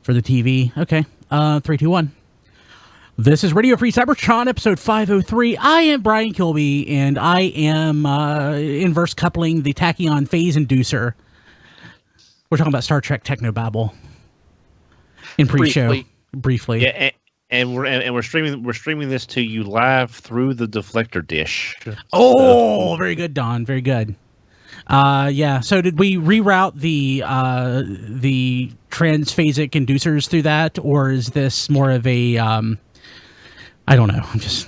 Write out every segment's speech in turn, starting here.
for the TV. Okay. 3, 2, 1. This is Radio Free Cybertron, episode 503. I am Brian Kilby, and I am inverse coupling the tachyon phase inducer. We're talking about Star Trek Technobabble in pre-show. Briefly. Yeah, and we're streaming this to you live through the deflector dish. Oh, very good, Don. Very good. Yeah. So did we reroute the transphasic inducers through that, or is this more of a I don't know. I'm just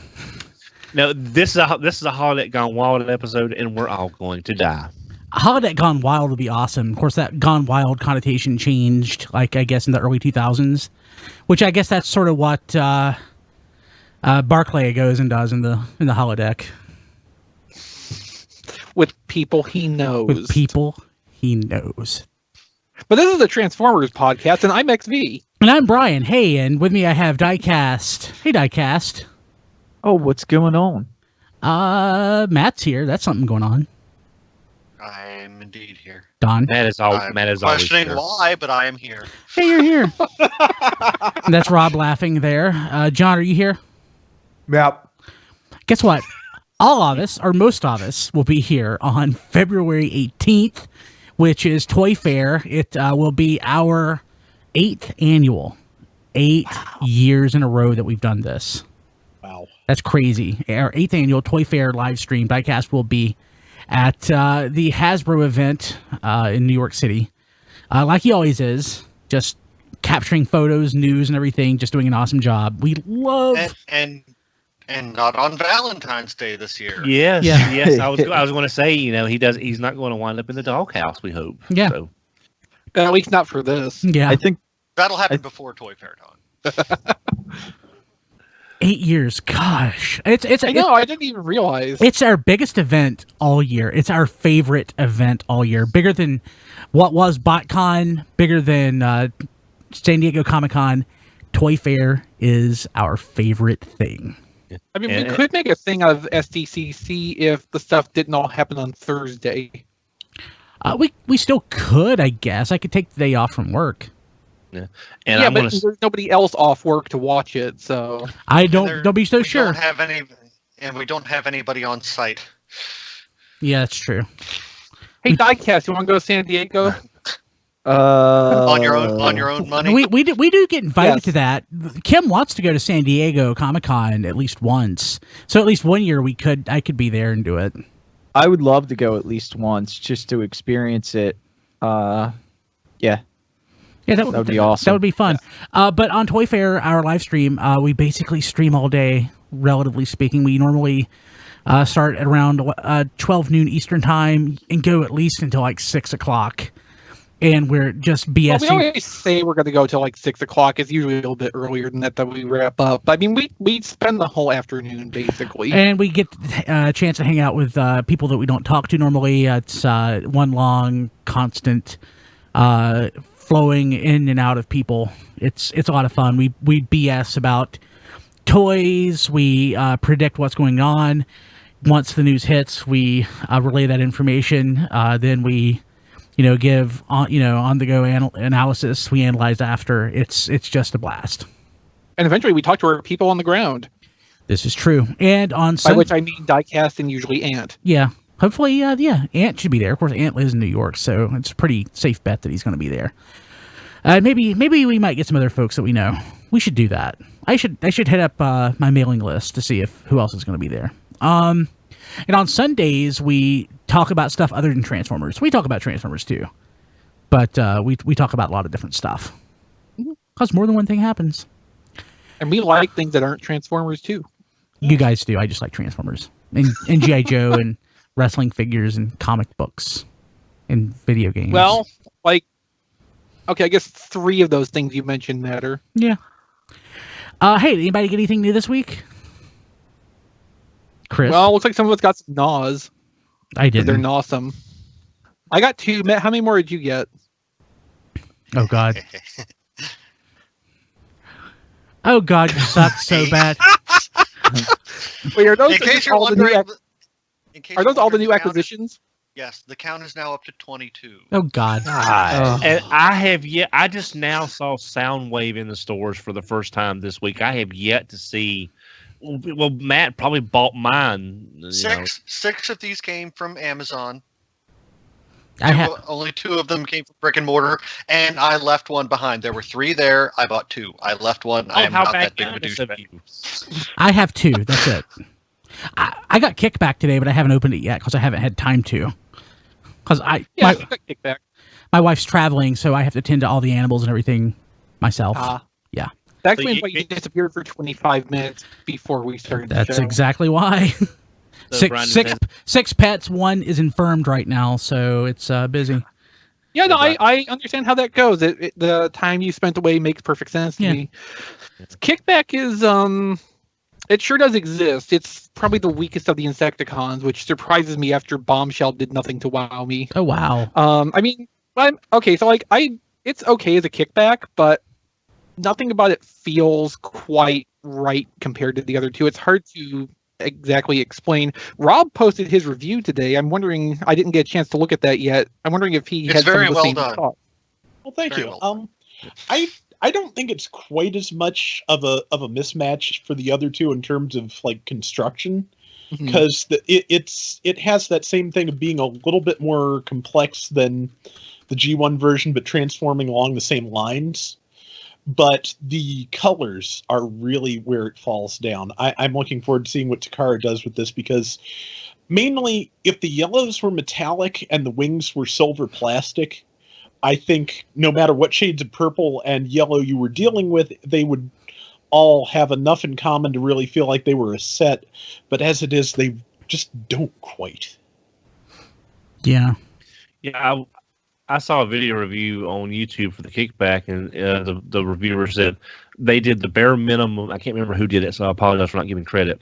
no. This is a Holodeck Gone Wild episode, and we're all going to die. Holodeck Gone Wild would be awesome. Of course, that Gone Wild connotation changed, like I guess in the early 2000s, which I guess that's sort of what Barclay goes and does in the holodeck. With people he knows. With people he knows. But this is the Transformers podcast, and I'm XV. And I'm Brian. Hey, and with me I have Diecast. Hey, Diecast. Oh, what's going on? Matt's here. That's something going on. I'm indeed here. Don. Matt is always questioning here. why, but I am here. Hey, you're here. And that's Rob laughing there. John, are you here? Yep. Guess what? All of us, or most of us, will be here on February 18th, which is Toy Fair. It will be our 8th annual. 8 years in a row that we've done this. Wow. That's crazy. Our 8th annual Toy Fair live stream. Diecast will be at the Hasbro event in New York City. Like he always is. Just capturing photos, news, and everything. Just doing an awesome job. We love... And not on Valentine's Day this year. Yes, Yeah. yes. I was going to say, he's not going to wind up in the doghouse. We hope. Yeah. So. At least not for this. Yeah. I think That'll happen before Toy Fair Con. 8 years. Gosh. I know, I didn't even realize. It's our biggest event all year. It's our favorite event all year. Bigger than what was BotCon, bigger than San Diego Comic-Con. Toy Fair is our favorite thing. I mean, we could make a thing out of SDCC if the stuff didn't all happen on Thursday. We still could, I guess. I could take the day off from work. Yeah, but there's nobody else off work to watch it, so... Don't be so sure. We don't have anybody on site. Yeah, that's true. Hey, Diecast, you want to go to San Diego? On your own money. We do get invited to that. Kim wants to go to San Diego Comic-Con at least once. So at least one year I could be there and do it. I would love to go at least once just to experience it. Yeah, that would be awesome. That would be fun. But on Toy Fair, our live stream, we basically stream all day, relatively speaking. We normally start at around 12 noon Eastern time and go at least until like 6 o'clock. And we're just BSing. Well, we always say we're going to go till like 6 o'clock. It's usually a little bit earlier than that we wrap up. I mean, we spend the whole afternoon, basically. And we get a chance to hang out with people that we don't talk to normally. It's one long, constant flowing in and out of people. It's a lot of fun. We BS about toys. We predict what's going on. Once the news hits, we relay that information. Then we... give on-the-go analysis. We analyze after. It's just a blast. And eventually we talk to our people on the ground. This is true. And on By which I mean Diecast and usually Ant. Yeah. Hopefully, Ant should be there. Of course, Ant lives in New York, so it's a pretty safe bet that he's going to be there. Maybe we might get some other folks that we know. We should do that. I should hit up my mailing list to see who else is going to be there. And on Sundays, we talk about stuff other than Transformers. We talk about Transformers, too. But we talk about a lot of different stuff. Because more than one thing happens. And we like things that aren't Transformers, too. You guys do. I just like Transformers. And G.I. Joe and wrestling figures and comic books and video games. Well, okay, I guess 3 of those things you mentioned matter. Yeah. Hey, anybody get anything new this week? Chris? Well, it looks like some of us got some Gnaws. I didn't. They're awesome. I got 2. Matt, how many more did you get? Oh, God. Oh, God, you suck so bad. Wait, are those In case all you're the new wondering, are those all the new acquisitions? Yes, the count is now up to 22. Oh God. And I just now saw Soundwave in the stores for the first time this week. I have yet to see. Well, Matt probably bought mine. Six of these came from Amazon. Only 2 of them came from brick and mortar, and I left one behind. There were 3 there. I bought 2. I left one. I am not that big of a douchebag. I have 2. That's it. I got Kickback today, but I haven't opened it yet because I haven't had time to. Because I got Kickback. My wife's traveling, so I have to tend to all the animals and everything myself. Yeah. That explains why you disappeared for 25 minutes before we started the show. That's exactly why. Six pets. 1 is infirmed right now, so it's busy. Yeah, no, I understand how that goes. The time you spent away makes perfect sense to me. Kickback is it sure does exist. It's probably the weakest of the Insecticons, which surprises me after Bombshell did nothing to wow me. Oh wow. I mean, I'm okay. So it's okay as a Kickback, but nothing about it feels quite right compared to the other 2. It's hard to exactly explain. Rob posted his review today. I'm wondering. I didn't get a chance to look at that yet. I'm wondering if he had very some of the well same done. thoughts. Well, thank you. Well I don't think it's quite as much of a mismatch for the other 2 in terms of like construction, because it has that same thing of being a little bit more complex than the G1 version, but transforming along the same lines. But the colors are really where it falls down. I'm looking forward to seeing what Takara does with this, because mainly if the yellows were metallic and the wings were silver plastic, I think no matter what shades of purple and yellow you were dealing with, they would all have enough in common to really feel like they were a set. But as it is, they just don't quite. Yeah. Yeah, I saw a video review on YouTube for the Kickback, and the reviewer said they did the bare minimum. I can't remember who did it, so I apologize for not giving credit.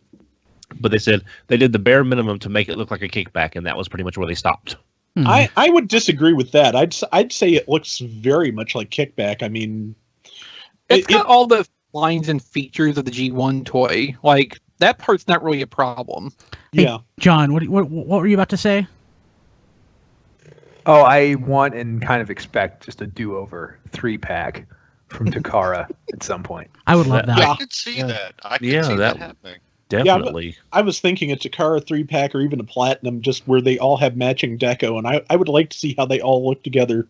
But they said they did the bare minimum to make it look like a Kickback, and that was pretty much where they stopped. I would disagree with that. I'd say it looks very much like Kickback. I mean, it's got all the lines and features of the G1 toy. Like, that part's not really a problem. Hey, yeah. John, what were you about to say? Oh, I want and kind of expect just a do-over 3-pack from Takara at some point. I would love that. I could see that. I could see that happening. Definitely. I was thinking a Takara 3-pack or even a Platinum, just where they all have matching deco, and I would like to see how they all look together,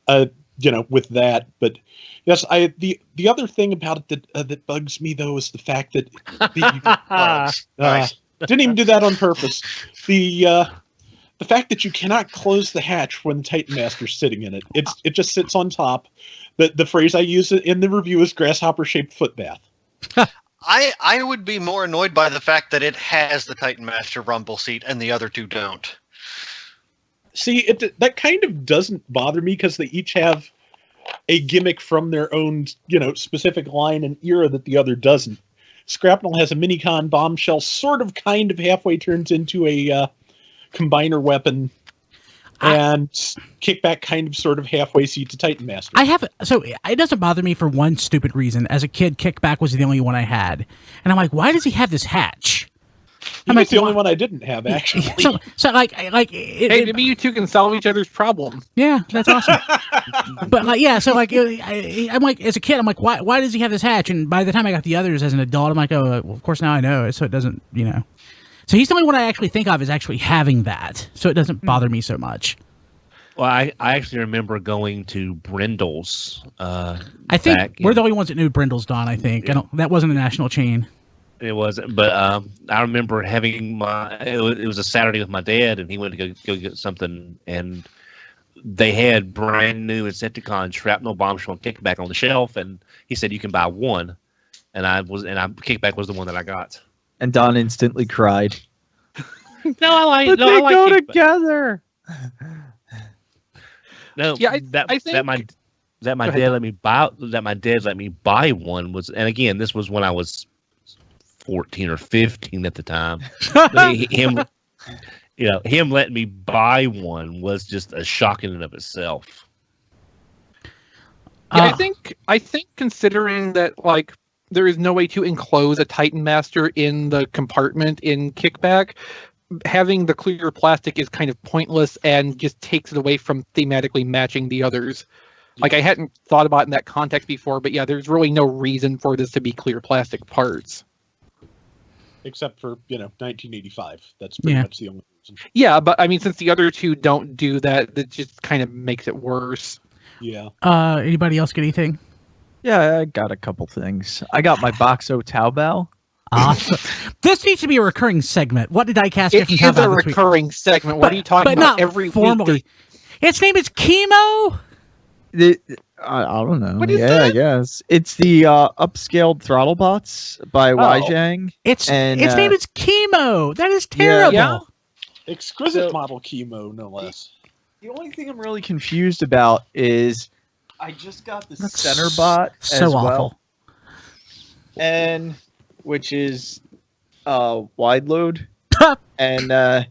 with that. But yes, the other thing about it that bugs me though is the fact that didn't even do that on purpose. The fact that you cannot close the hatch when the Titan Master's sitting in it. It just sits on top. The phrase I use in the review is grasshopper-shaped foot bath. I would be more annoyed by the fact that it has the Titan Master rumble seat and the other 2 don't. See, that kind of doesn't bother me because they each have a gimmick from their own, specific line and era that the other doesn't. Scrapnel has a Minicon Bombshell, sort of, kind of halfway turns into a combiner weapon, and Kickback kind of sort of halfway seats a Titan Master. So it doesn't bother me for one stupid reason. As a kid, Kickback was the only one I had, and I'm like, why does he have this hatch? I'm like, the only one I didn't have, actually. So maybe you 2 can solve each other's problem. Yeah, that's awesome. But I'm like, as a kid, I'm like, why does he have this hatch? And by the time I got the others as an adult, I'm like, oh, well, of course now I know it, so it doesn't, So he's the only one I actually think of as actually having that, so it doesn't bother me so much. Well, I actually remember going to Brindle's. I think we're the only ones that knew Brindle's, Don. I think that wasn't a national chain. It wasn't, but I remember having it was a Saturday with my dad, and he went to go get something, and they had brand new Insecticon Shrapnel, Bombshell, and Kickback on the shelf, and he said you can buy one, and Kickback was the one that I got. And Don instantly cried. They go together. No, yeah, I think that my dad let me buy one was, and again, this was when I was 14 or 15 at the time. Him letting me buy one was just a shock in and of itself. Yeah, I think considering that there is no way to enclose a Titan Master in the compartment in Kickback, having the clear plastic is kind of pointless and just takes it away from thematically matching the others. Like, I hadn't thought about it in that context before, but yeah, there's really no reason for this to be clear plastic parts. Except for, 1985. That's pretty much the only reason. Yeah, but I mean, since the other two don't do that, that just kind of makes it worse. Yeah. Anybody else get anything? Yeah, I got a couple things. I got my Boxo Taobao. Awesome. This needs to be a recurring segment. What did Diecast get from It is a Taobao this week? recurring segment. What are you talking but about? not Every formally. week. Its name is Chemo. I don't know. What is I that? guess it's the upscaled throttle bots by Weijang. Its name is Chemo. That is terrible. Yeah. Exquisite model Chemo, no less. The only thing I'm really confused about is I just got the That's center bot so as awful. well, and which is wide load, and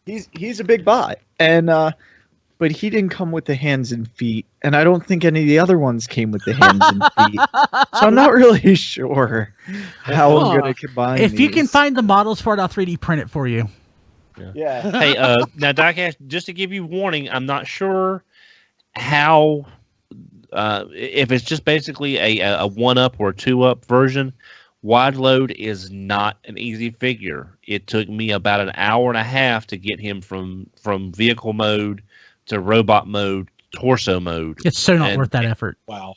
he's a big bot, and but he didn't come with the hands and feet, and I don't think any of the other ones came with the hands and feet. So I'm not really sure how I'm going to combine. If you can these. find the models for it, I'll 3D print it for you. Yeah. Hey, now Diecast, just to give you warning, I'm not sure how if it's just basically a 1-up or a 2-up version. Wide load is not an easy figure. It took me about an hour and a half to get him from vehicle mode to robot mode, torso mode. It's so not worth that effort. Wow.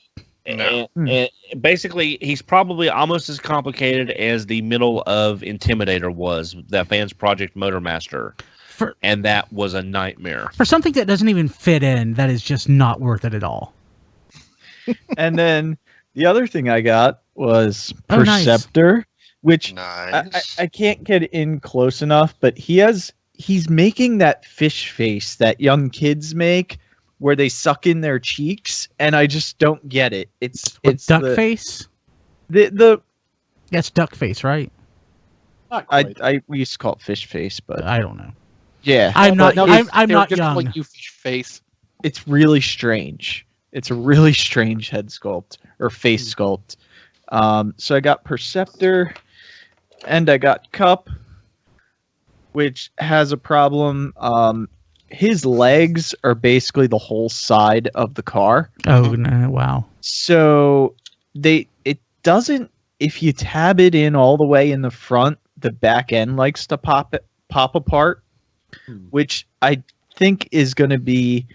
And basically, he's probably almost as complicated as the middle of Intimidator was, that Fans Project Motormaster. And that was a nightmare. For something that doesn't even fit in, that is just not worth it at all. And then the other thing I got was Nice. Perceptor, which Nice. I can't get in close enough, but he's making that fish face that young kids make where they suck in their cheeks, and I just don't get it. It's duck the, face? The That's duck face, right? Not quite. we used to call it fish face, but I don't know. yeah. I'm not. No, I'm they're not just young. like you fish face. It's really strange. It's a really strange head sculpt or face sculpt. So I got Perceptor and I got Kup, which has a problem. His legs are basically the whole side of the car. Oh no! Wow. So it doesn't, if you tab it in all the way in the front, the back end likes to pop apart, which I think is going to be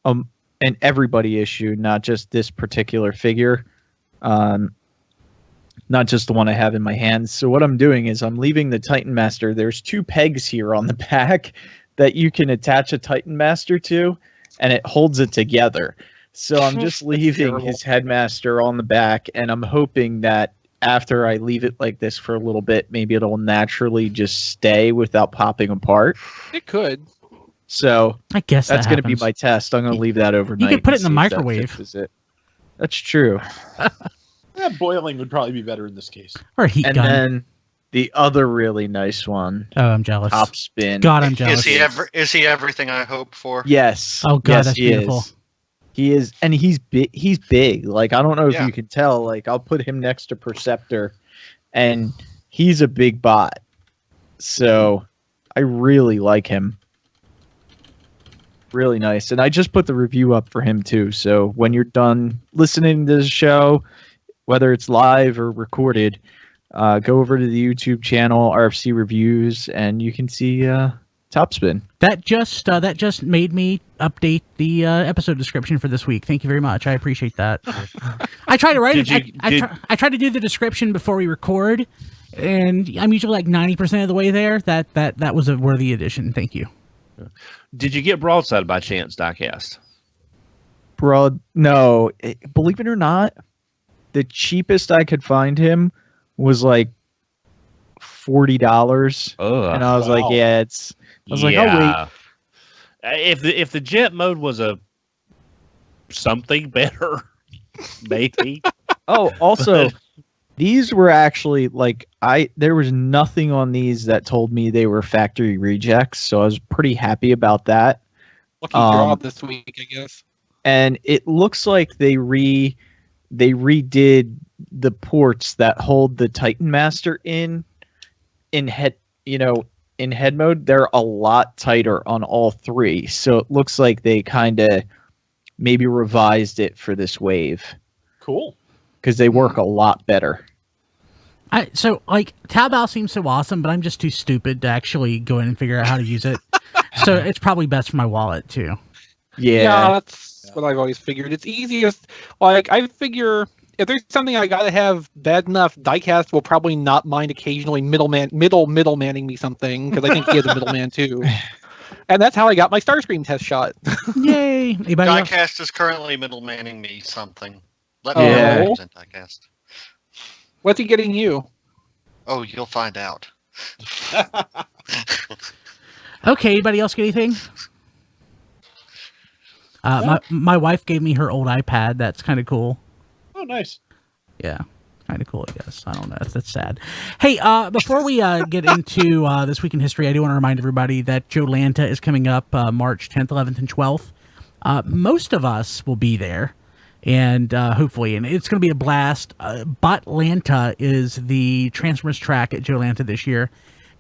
an everybody issue, not just this particular figure, not just the one I have in my hands. So what I'm doing is I'm leaving the Titan Master. There's 2 pegs here on the back that you can attach a Titan Master to, and it holds it together. So I'm just leaving his Headmaster on the back, and I'm hoping that after I leave it like this for a little bit, maybe it'll naturally just stay without popping apart. It could. So I guess that's going to be happens. my test. I'm going to leave that overnight. You can put it and in the see if that microwave. fixes it. That's true. Yeah, boiling would probably be better in this case. Or a heat And gun. then the other really nice one, Oh, I'm jealous. Topspin. God, I'm jealous. Is he everything I hoped for? Yes. Oh, God, yes, that's he beautiful. Is. He is, and he's big. He's big. Like, I don't know if Yeah. you can tell. Like, I'll put him next to Perceptor, and he's a big bot. So I really like him. Really nice. And I just put the review up for him too. So when you're done listening to the show, whether it's live or recorded, go over to the YouTube channel, RFC Reviews, and you can see Topspin. That just made me update the episode description for this week. Thank you very much. I appreciate that. I try to write it. I try to do the description before we record, and I'm usually like 90% of the way there. That was a worthy addition. Thank you. Did you get Broadside by chance, Diecast? No, believe it or not, the cheapest I could find him was like $40, and I was like, yeah, it's. I was like, oh wait. If the jet mode was a something better, maybe. Oh, also, these were actually like there was nothing on these that told me they were factory rejects, so I was pretty happy about that. Lucky draw this week, I guess. And it looks like they redid the ports that hold the Titan Master in in head mode, they're a lot tighter on all three. So it looks like they kind of maybe revised it for this wave. Cool. Because they work a lot better. So, like, Taobao seems so awesome, but I'm just too stupid to actually go in and figure out how to use it. So it's probably best for my wallet, too. Yeah. That's what I've always figured. It's easiest. Like, I figure if there's something I gotta have bad enough, Diecast will probably not mind occasionally middlemanning me something, because I think he is a middleman, too. And that's how I got my Starscream test shot. Yay! Anybody else? Diecast is currently middlemaning me something. Let Oh. me know Yeah. what present Diecast. What's he getting you? Oh, you'll find out. Okay, anybody else get anything? My wife gave me her old iPad. That's kind of cool. Oh, nice. Yeah, kind of cool, I guess. I don't know. That's sad. Hey, before we get into this week in history, I do want to remind everybody that Joelanta is coming up March 10th, 11th, and 12th. Most of us will be there, and hopefully, and it's going to be a blast. Botlanta is the Transformers track at Joelanta this year.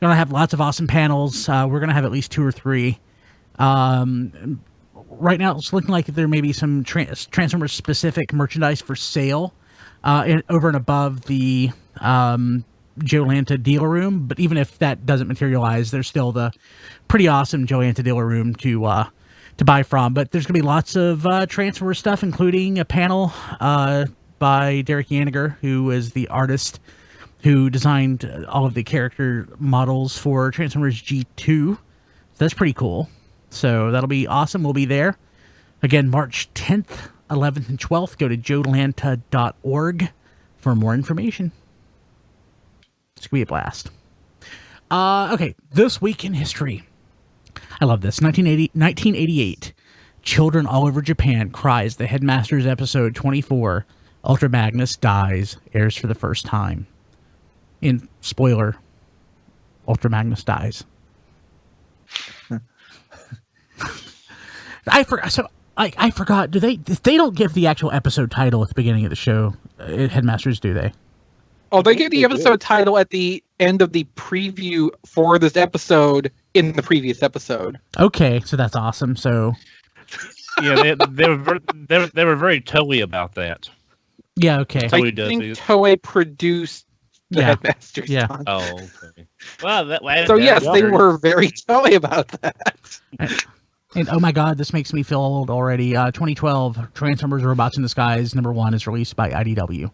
We're going to have lots of awesome panels. We're going to have at least 2 or 3. Right now, it's looking like there may be some Transformers-specific merchandise for sale over and above the Joelanta dealer room. But even if that doesn't materialize, there's still the pretty awesome Joelanta dealer room to buy from. But there's going to be lots of Transformers stuff, including a panel by Derek Yaniger, who is the artist who designed all of the character models for Transformers G2. So that's pretty cool. So that'll be awesome. We'll be there. Again, March 10th, 11th, and 12th. Go to joelanta.org for more information. It's going to be a blast. Okay, this week in history. I love this. 1988. Children all over Japan cries the Headmasters episode 24. Ultra Magnus dies. Airs for the first time. In spoiler, Ultra Magnus dies. I forgot. They don't give the actual episode title at the beginning of the show? Headmasters, do they? Oh, they get the episode title at the end of the preview for this episode in the previous episode. Okay, so that's awesome. So, Yeah, they were very Toei about that. yeah, okay. Toei I does think these. Toei produced the Yeah. Headmasters. Yeah. John. Oh, okay. Well, So yes, they were very Toei about that. And oh my god, this makes me feel old already. 2012, Transformers Robots in Disguise #1 is released by IDW.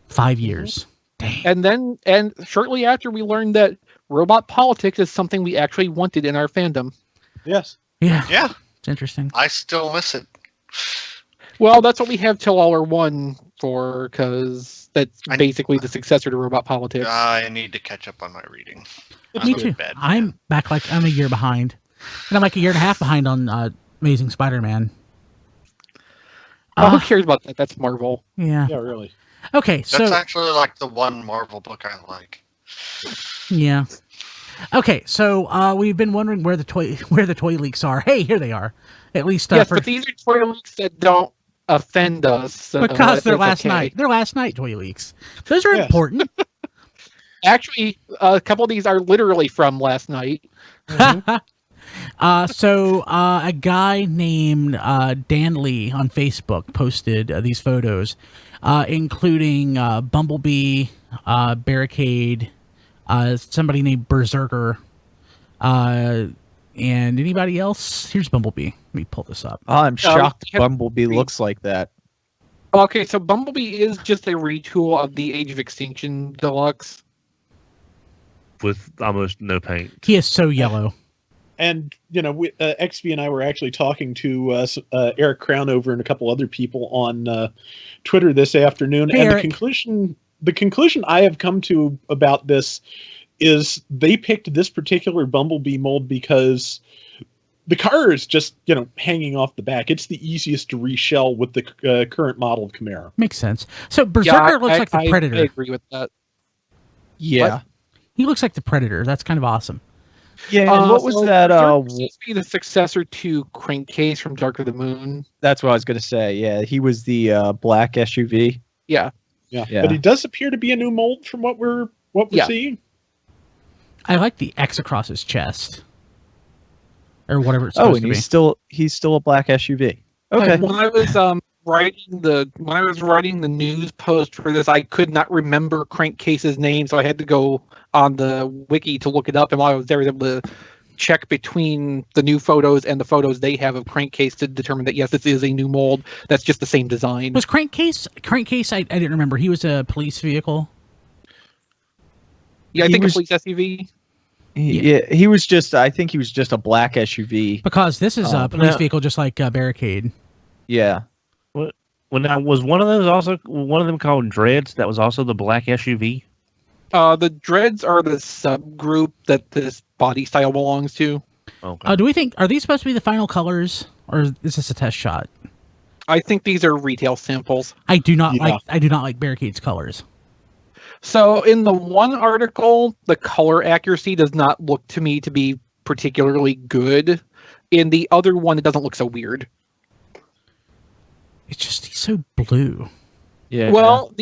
5 years. Dang. And shortly after, we learned that robot politics is something we actually wanted in our fandom. Yes. Yeah. Yeah, It's interesting. I still miss it. Well, that's what we have Tillwaller 1 for, because that's I- basically the successor to robot politics. I need to catch up on my reading. Me I'm a too. bad I'm fan. back I'm a year behind. And I'm like a year and a half behind on Amazing Spider-Man. Who cares about that? That's Marvel. Yeah. Yeah, really. Okay, That's so actually like the one Marvel book I like. yeah. Okay, so we've been wondering where the toy leaks are. Hey, here they are. At least Yes, for but these are toy leaks that don't offend us. So because they're that's last okay. night. They're last night toy leaks. Those are Yes. important. Actually, a couple of these are literally from last night. So a guy named Dan Lee on Facebook posted these photos, including Bumblebee, Barricade, somebody named Berserker, and anybody else. Here's Bumblebee. Let me pull this up. I'm shocked we have- Bumblebee looks like that. Okay, so Bumblebee is just a retool of the Age of Extinction Deluxe. with almost no paint. He is so yellow. And XV and I were actually talking to Eric Crownover and a couple other people on Twitter this afternoon, Hey, and Eric. the conclusion I have come to about this is they picked this particular Bumblebee mold because the car is just hanging off the back. It's the easiest to reshell with the current model of Chimera. Makes sense. So Berserker looks like the Predator. I agree with that. Yeah. He looks like the Predator. That's kind of awesome. Yeah, and what was so that? Berserker seems to be the successor to Crankcase from Dark of the Moon. That's what I was going to say. Yeah, he was the black SUV. Yeah. Yeah. Yeah. But he does appear to be a new mold from what we're Yeah. seeing. I like the X across his chest, or whatever it's supposed and to be. he's still a black SUV. Okay. When I was writing the news post for this, I could not remember Crankcase's name, so I had to go on the wiki to look it up. And while I was there, I was able to check between the new photos and the photos they have of Crankcase to determine that yes, this is a new mold. That's just the same design. Was Crankcase? I didn't remember. He was a police vehicle. Yeah, I think a police SUV. He was just. I think he was just a black SUV. Because this is a police vehicle, just like Barricade. Yeah. Well, now was one of them called Dreads? That was also the black SUV. The Dreads are the subgroup that this body style belongs to. Okay. Do we think are these supposed to be the final colors, or is this a test shot? I think these are retail samples. I do not like Barricade's colors. So in the one article, the color accuracy does not look to me to be particularly good. In the other one, it doesn't look so weird. It's just he's so blue. Yeah. Well,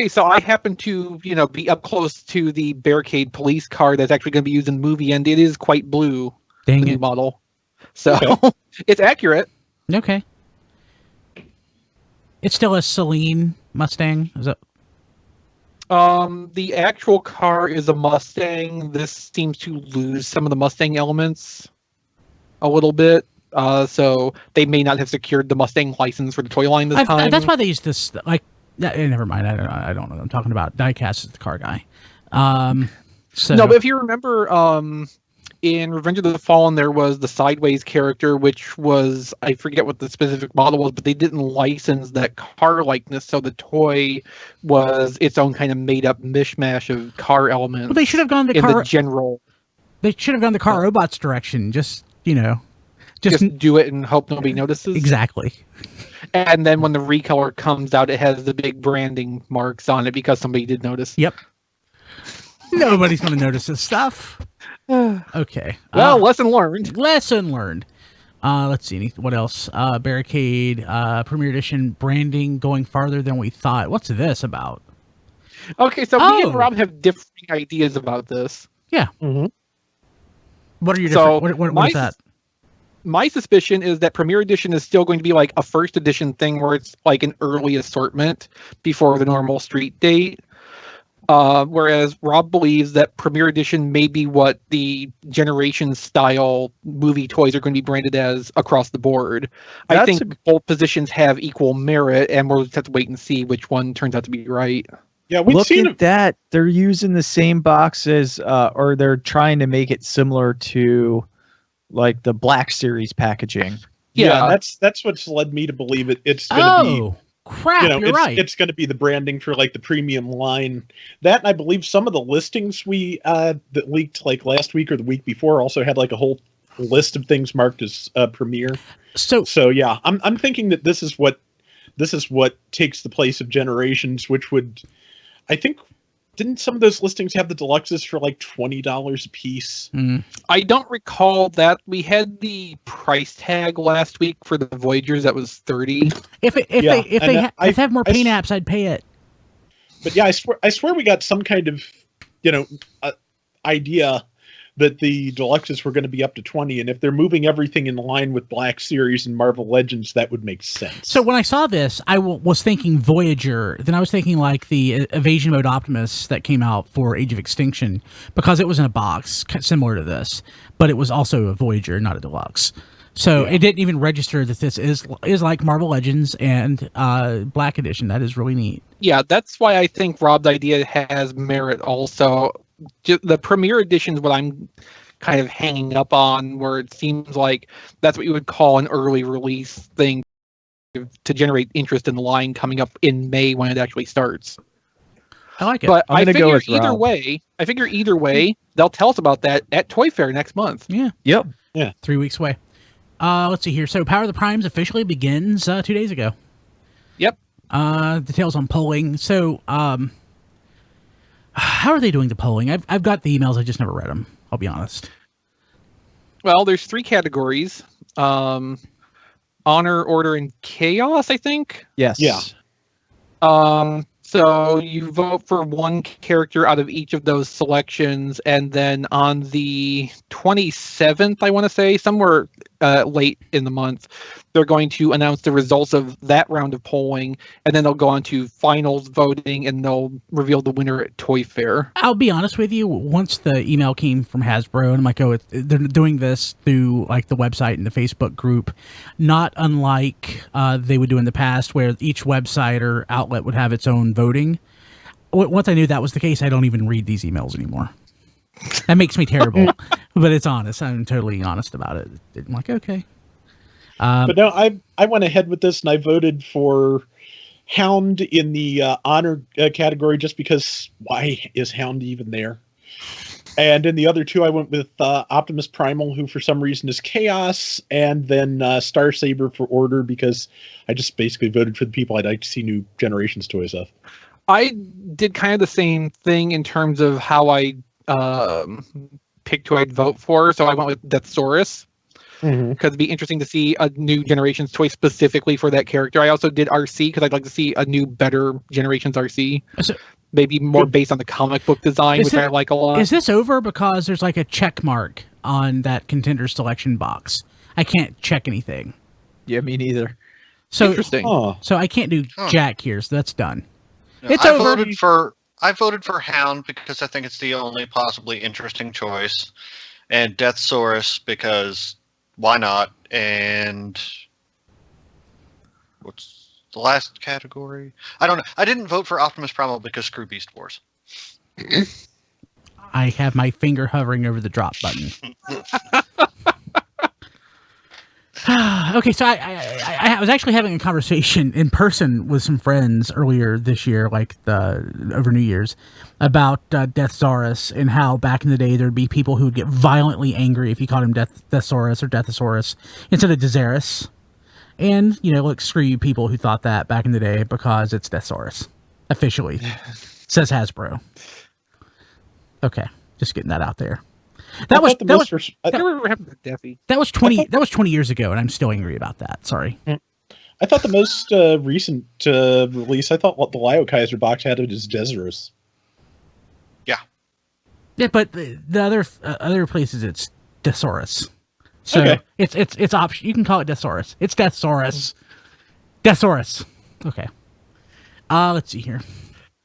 so I happen to, be up close to the Barricade police car that's actually going to be used in the movie, and it is quite blue. Dang the it. new model. So it's accurate. Okay. It's still a Celine Mustang. Is that? The actual car is a Mustang. This seems to lose some of the Mustang elements a little bit. So they may not have secured the Mustang license for the toy line this time. That's why they use this. Never mind. I don't know what I'm talking about. Diecast is the car guy. No, but if you remember, in Revenge of the Fallen, there was the Sideways character, which was, I forget what the specific model was, but they didn't license that car likeness, so the toy was its own kind of made-up mishmash of car elements. Well, they should have gone the general. They should have gone the car robots direction. Just do it and hope nobody notices. Exactly. And then when the recolor comes out, it has the big branding marks on it because somebody did notice. Yep. Nobody's going to notice this stuff. Okay. Well, lesson learned. Lesson learned. Let's see. What else? Barricade, Premier Edition branding going farther than we thought. What's this about? Okay, so me and Rob have differing ideas about this. Yeah. Mm-hmm. What are your different? What is that? My suspicion is that Premier Edition is still going to be like a first edition thing where it's like an early assortment before the normal street date. Whereas Rob believes that Premier Edition may be what the Generation style movie toys are going to be branded as across the board. I think both positions have equal merit, and we'll just have to wait and see which one turns out to be right. Yeah, we've seen at that. They're using the same boxes, or they're trying to make it similar to like the Black Series packaging. Yeah, that's what's led me to believe it's going to be. Crap, you're right. It's going to be the branding for like the premium line. That, and I believe some of the listings we that leaked like last week or the week before also had like a whole list of things marked as premiere. So yeah, I'm thinking that this is what takes the place of Generations, which would, I think, didn't some of those listings have the deluxes for like $20 a piece? I don't recall that. We had the price tag last week for the Voyagers that was $30. If they have more paint apps, I'd pay it. But yeah, I swear we got some kind of idea that the deluxes were going to be up to 20, and if they're moving everything in line with Black Series and Marvel Legends, that would make sense. So when I saw this, I was thinking Voyager. Then I was thinking like the Evasion Mode Optimus that came out for Age of Extinction, because it was in a box similar to this, but it was also a Voyager, not a deluxe. So it didn't even register that this is like Marvel Legends and Black Edition. That is really neat. Yeah, that's why I think Rob's idea has merit also. The Premier Edition is what I'm kind of hanging up on, where it seems like that's what you would call an early release thing to generate interest in the line coming up in May when it actually starts. I like it. But I figure either way, they'll tell us about that at Toy Fair next month. Yeah. Yep. Yeah. 3 weeks away. Let's see here. So Power of the Primes officially begins 2 days ago. Yep. Details on polling. So, how are they doing the polling? I've got the emails. I just never read them. I'll be honest. Well, there's 3 categories. Honor, Order, and Chaos, I think. Yes. Yeah. So you vote for one character out of each of those selections, and then on the 27th, I want to say, somewhere late in the month, they're going to announce the results of that round of polling, and then they'll go on to finals voting, and they'll reveal the winner at Toy Fair. I'll be honest with you. Once the email came from Hasbro, and I'm like, oh, they're doing this through like the website and the Facebook group, not unlike they would do in the past, where each website or outlet would have its own voting. Once I knew that was the case, I don't even read these emails anymore. That makes me terrible, but it's honest. I'm totally honest about it. I'm like, okay. But no, I went ahead with this, and I voted for Hound in the honor category, just because why is Hound even there? And in the other two, I went with Optimus Primal, who for some reason is Chaos, and then Star Saber for Order, because I just basically voted for the people I'd like to see new Generations toys of. I did kind of the same thing in terms of how I picked who I'd vote for. So I went with Deathsaurus, because it'd be interesting to see a new Generations toy specifically for that character. I also did RC, because I'd like to see a new, better Generations RC. Maybe more based on the comic book design, which I like a lot. Is this over because there's like a check mark on that contender selection box? I can't check anything. Yeah, me neither. So interesting. So I can't do Jack here, so that's done. No, It's I over. voted for Hound because I think it's the only possibly interesting choice, and Deathsaurus because why not? And what's the last category? I don't know. I didn't vote for Optimus Primal because screw Beast Wars. I have my finger hovering over the drop button. Okay, so I was actually having a conversation in person with some friends earlier this year, like over New Year's, about Deathsaurus, and how back in the day there'd be people who would get violently angry if you called him Deathsaurus or Deathosaurus instead of Desaurus. And, like, screw you people who thought that back in the day, because it's Deathsaurus. Officially. Says Hasbro. Okay, just getting that out there. That was 20 years ago, and I'm still angry about that. Sorry. I thought the most recent release, I thought what the Lio Kaiser box had it is Desaurus. Yeah, but the other places it's Deathsaurus. So okay. It's option. You can call it Deathsaurus. It's Deathsaurus. Deathsaurus. Okay. Let's see here.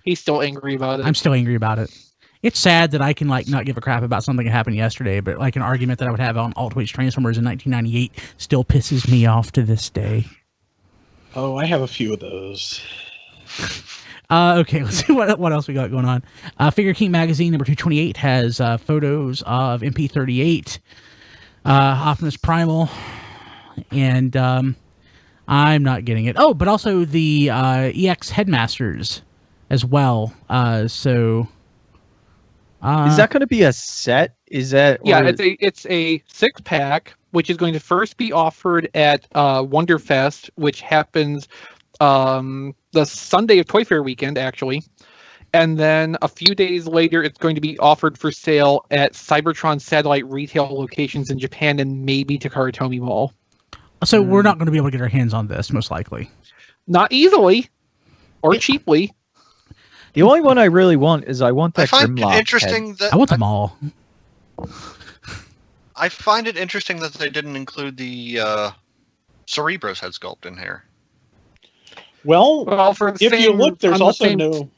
He's still angry about it. I'm still angry about it. It's sad that I can not give a crap about something that happened yesterday, but like an argument that I would have on Alt-Wage Transformers in 1998 still pisses me off to this day. Oh, I have a few of those. Okay, let's see what else we got going on. Figure King Magazine number 228 has photos of MP38, Optimus Primal, and I'm not getting it. Oh, but also the EX Headmasters as well. So is that going to be a set? Is that it's a 6-pack, which is going to first be offered at Wonderfest, which happens the Sunday of Toy Fair weekend, actually. And then a few days later, it's going to be offered for sale at Cybertron satellite retail locations in Japan and maybe Takara Tomy Mall. So we're not going to be able to get our hands on this, most likely. Not easily or cheaply. The only one I really want is I want that I find Grimlock it interesting head. that I want them all. I find it interesting that they didn't include the Cerebros head sculpt in here. Well, for if you look, there's also no...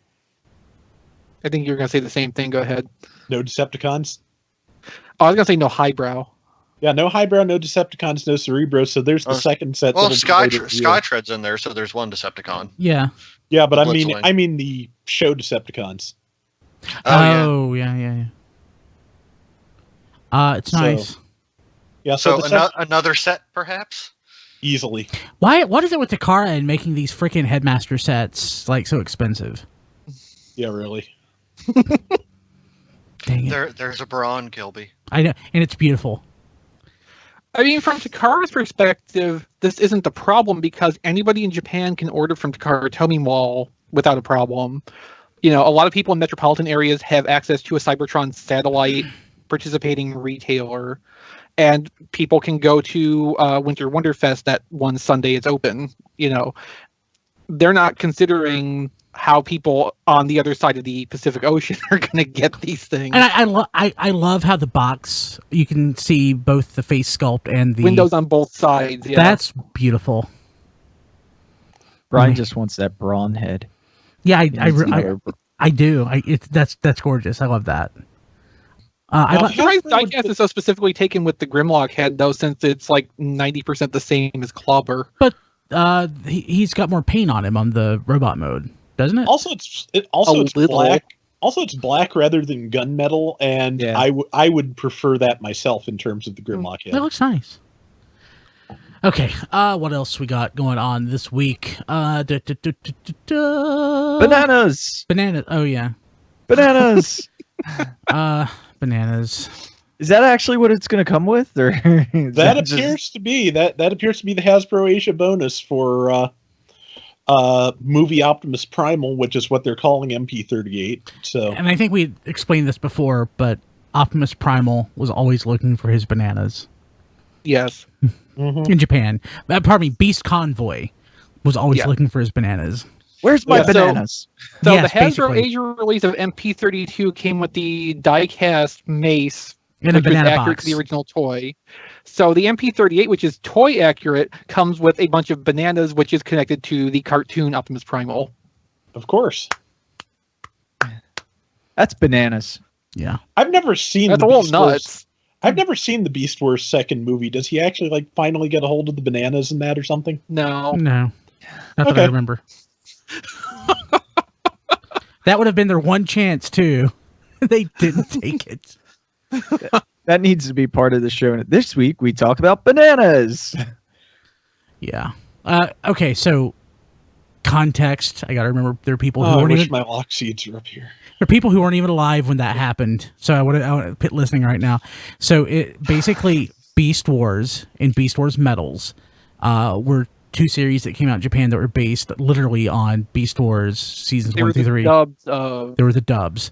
I think you're going to say the same thing. Go ahead. No Decepticons? Oh, I was going to say no highbrow. Yeah, no highbrow, no Decepticons, no Cerebros, so there's the second set. Well, Skytread's in there, so there's one Decepticon. Yeah. Yeah, but I mean the show Decepticons. Oh, yeah. It's nice. Yeah, so another set, perhaps? Easily. What is it with Takara and making these freaking Headmaster sets like so expensive? Yeah, really. Dang it. There's a Brawn, Gilby. I know, and it's beautiful. I mean, from Takara's perspective, this isn't the problem because anybody in Japan can order from Takara Tomy Mall without a problem. A lot of people in metropolitan areas have access to a Cybertron satellite participating retailer, and people can go to Winter Wonderfest that one Sunday it's open. They're not considering how people on the other side of the Pacific Ocean are going to get these things. And I love how the box, you can see both the face sculpt and the windows on both sides. Yeah. That's beautiful. Brian just wants that Brawn head. Yeah, I do. That's gorgeous. I love that. I'm surprised Diecast is so specifically taken with the Grimlock head, though, since it's like 90% the same as Clobber. But he's got more paint on him on the robot mode, doesn't it? Also, it's black. Also, it's black rather than gunmetal, and I would prefer that myself in terms of the Grimlock head. That looks nice. Okay, what else we got going on this week? Bananas. Oh yeah, bananas. Bananas. Is that actually what it's going to come with, or that appears to be that appears to be the Hasbro Asia bonus for movie Optimus Primal, which is what they're calling MP38. So, and I think we explained this before, but Optimus Primal was always looking for his bananas. Yes. In Japan. Pardon me, Beast Convoy was always looking for his bananas. Where's my bananas? So yes, the Hasbro Asia release of MP32 came with the die-cast mace, in a banana box, to the original toy. So the MP38, which is toy accurate, comes with a bunch of bananas, which is connected to the cartoon Optimus Primal. Of course. That's bananas. Yeah. I've never seen That's a little nuts. I've never seen the Beast Wars second movie. Does he actually finally get a hold of the bananas in that or something? No. Not that I remember. That would have been their one chance too. They didn't take it. That needs to be part of the show. This week we talk about bananas. Yeah. Okay, so context. I gotta remember there are people who weren't even. My lock seeds are up here. There are people who weren't even alive when that happened. So I want to pit listening right now. So it basically Beast Wars and Beast Wars Metals were two series that came out in Japan that were based literally on Beast Wars seasons 1 through 3. They were the dubs.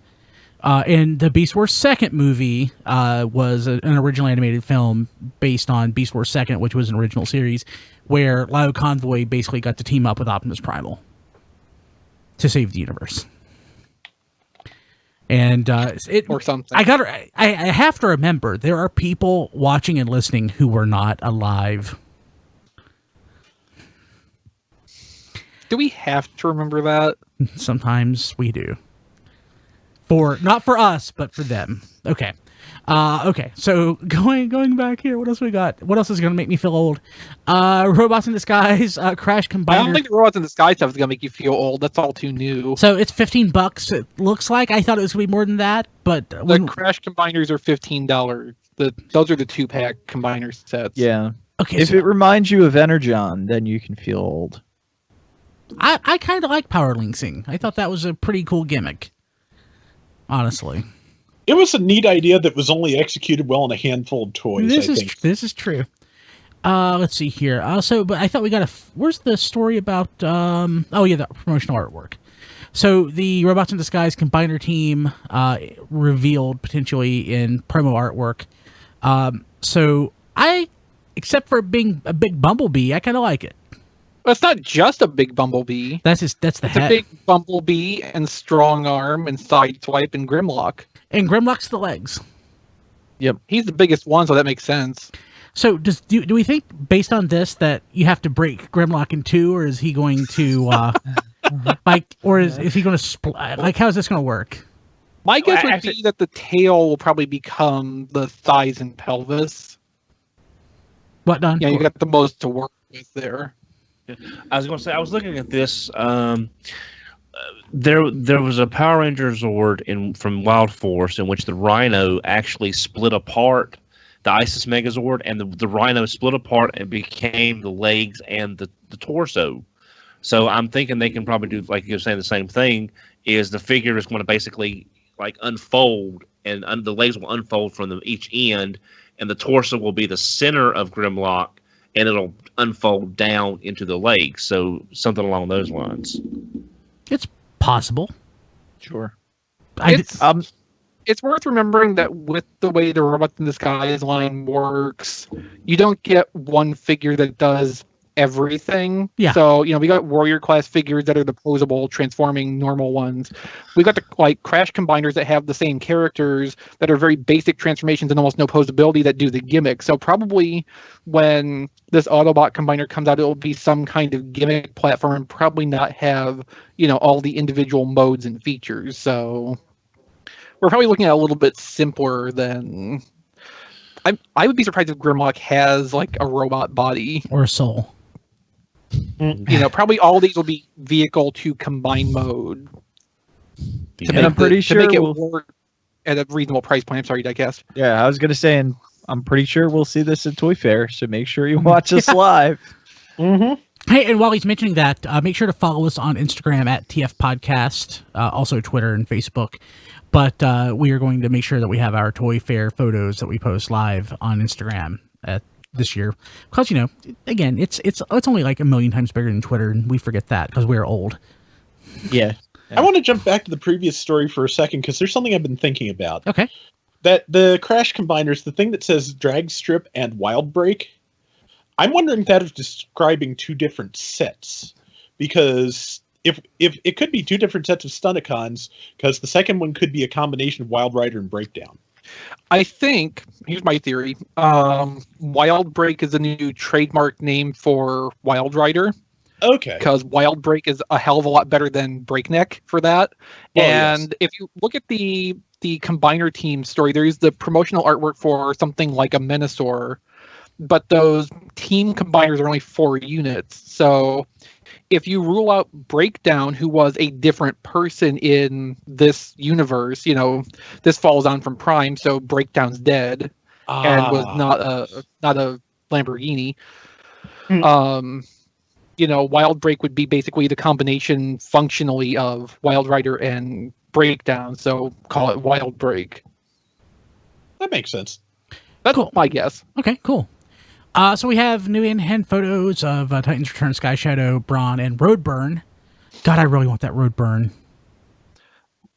And the Beast Wars second movie was an original animated film based on Beast Wars second, which was an original series, where Lao Convoy basically got to team up with Optimus Primal to save the universe. And or something. I have to remember there are people watching and listening who were not alive. Do we have to remember that? Sometimes we do. Not for us, but for them. Okay. Okay. So going back here, what else we got? What else is going to make me feel old? Robots in Disguise, Crash Combiner. I don't think the Robots in Disguise stuff is going to make you feel old. That's all too new. So it's $15. It looks like. I thought it was going to be more than that, but the Crash Combiners are $15. Those are the 2-pack combiner sets. Yeah. Okay. If it reminds you of Energon, then you can feel old. I kind of like Power Linksing. I thought that was a pretty cool gimmick. Honestly. It was a neat idea that was only executed well in a handful of toys. This is true. Let's see here. But I thought we got where's the story about? The promotional artwork. So the Robots in Disguise Combiner team revealed potentially in promo artwork. Except for being a big Bumblebee, I kind of like it. Well, it's not just a big Bumblebee. That's the head. A big Bumblebee and Strong Arm and Sideswipe and Grimlock. And Grimlock's the legs. Yep. He's the biggest one, so that makes sense. So do we think, based on this, that you have to break Grimlock in two, or is he going to is he going to split? Like, how is this going to work? My guess would be that the tail will probably become the thighs and pelvis. What, Don? Yeah, you got the most to work with there. I was going to say, I was looking at this. There was a Power Ranger Zord from Wild Force in which the Rhino actually split apart the Isis Megazord, and the Rhino split apart and became the legs and the torso. So I'm thinking they can probably do, like you're saying, the same thing. Is the figure is going to basically like unfold, and the legs will unfold from each end, and the torso will be the center of Grimlock, and it'll unfold down into the legs. So something along those lines. It's possible. Sure. It's worth remembering that with the way the Robots in Disguise line works, you don't get one figure that does everything. Yeah. So, we got warrior class figures that are the posable, transforming normal ones. We got the crash combiners that have the same characters that are very basic transformations and almost no posability that do the gimmick. So probably when this Autobot combiner comes out, it'll be some kind of gimmick platform and probably not have, all the individual modes and features. So we're probably looking at a little bit simpler than... I would be surprised if Grimlock has a robot body or a soul. Probably all of these will be vehicle to combine mode. I'm pretty sure to make it work at a reasonable price point. I'm sorry, Diecast. Yeah, I was gonna say, and I'm pretty sure we'll see this at Toy Fair. So make sure you watch us live. Mm-hmm. Hey, and while he's mentioning that, make sure to follow us on Instagram at TF Podcast, also Twitter and Facebook. But we are going to make sure that we have our Toy Fair photos that we post live on Instagram this year, because again, it's only like a million times bigger than Twitter, and we forget that because we're old. Yeah. I want to jump back to the previous story for a second because there's something I've been thinking about. Okay. That the Crash Combiners, the thing that says Drag Strip and Wild Break, I'm wondering if that is describing two different sets, because if it could be two different sets of Stunticons, because the second one could be a combination of Wild Rider and Breakdown. I think, here's my theory, Wild Break is a new trademark name for Wild Rider. Okay. Because Wild Break is a hell of a lot better than Breakneck for that. Well, and if you look at the Combiner team story, there's the promotional artwork for something like a Menasor, but those team combiners are only 4 units. So if you rule out Breakdown, who was a different person in this universe, this falls on from Prime, so Breakdown's dead and was not a Lamborghini. Wild Break would be basically the combination functionally of Wild Rider and Breakdown, so call it Wild Break. That makes sense. That's Cool. my guess. Okay, cool. So we have new in-hand photos of Titans Return, Sky Shadow, Brawn, and Roadburn. God, I really want that Roadburn.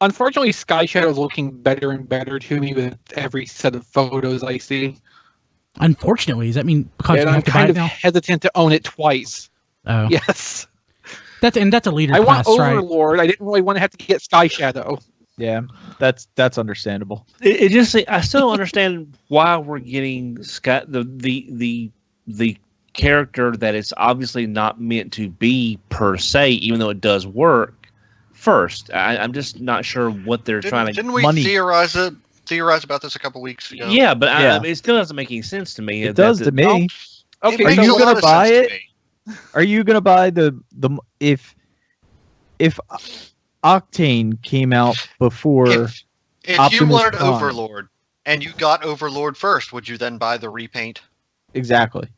Unfortunately, Sky Shadow is looking better and better to me with every set of photos I see. Unfortunately, does that mean because you And have I'm to buy kind it of now? hesitant to own it twice. Oh, Yes. that's a leader I class, want right? Overlord. I didn't really want to have to get Sky Shadow. Yeah, that's understandable. It just I still don't understand why we're getting Scott the character that is obviously not meant to be per se, even though it does work first. I'm just not sure what they're trying to. Didn't we money. theorize about this a couple weeks ago? Yeah, but Yeah. I mean, it still doesn't make any sense to me. It does to me. Okay, Are makes you a gonna lot of buy sense to it? me. Are you gonna buy the if Octane came out before? If you Optimus wanted Prime. Overlord and you got Overlord first, would you then buy the repaint? Exactly.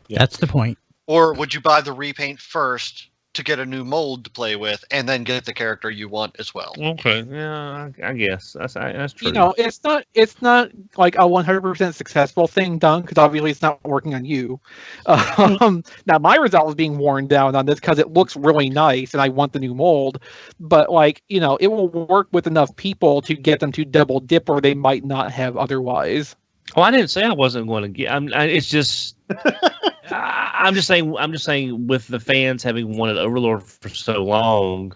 Yeah. That's the point. Or would you buy the repaint first to get a new mold to play with and then get the character you want as well? Okay, yeah, I guess that's true. It's not like a 100% successful thing done because obviously it's not working on you. Now my resolve is being worn down on this because it looks really nice and I want the new mold, but it will work with enough people to get them to double dip or they might not have otherwise. Well, I didn't say I wasn't going to get. It's just. I'm just saying. With the fans having wanted Overlord for so long.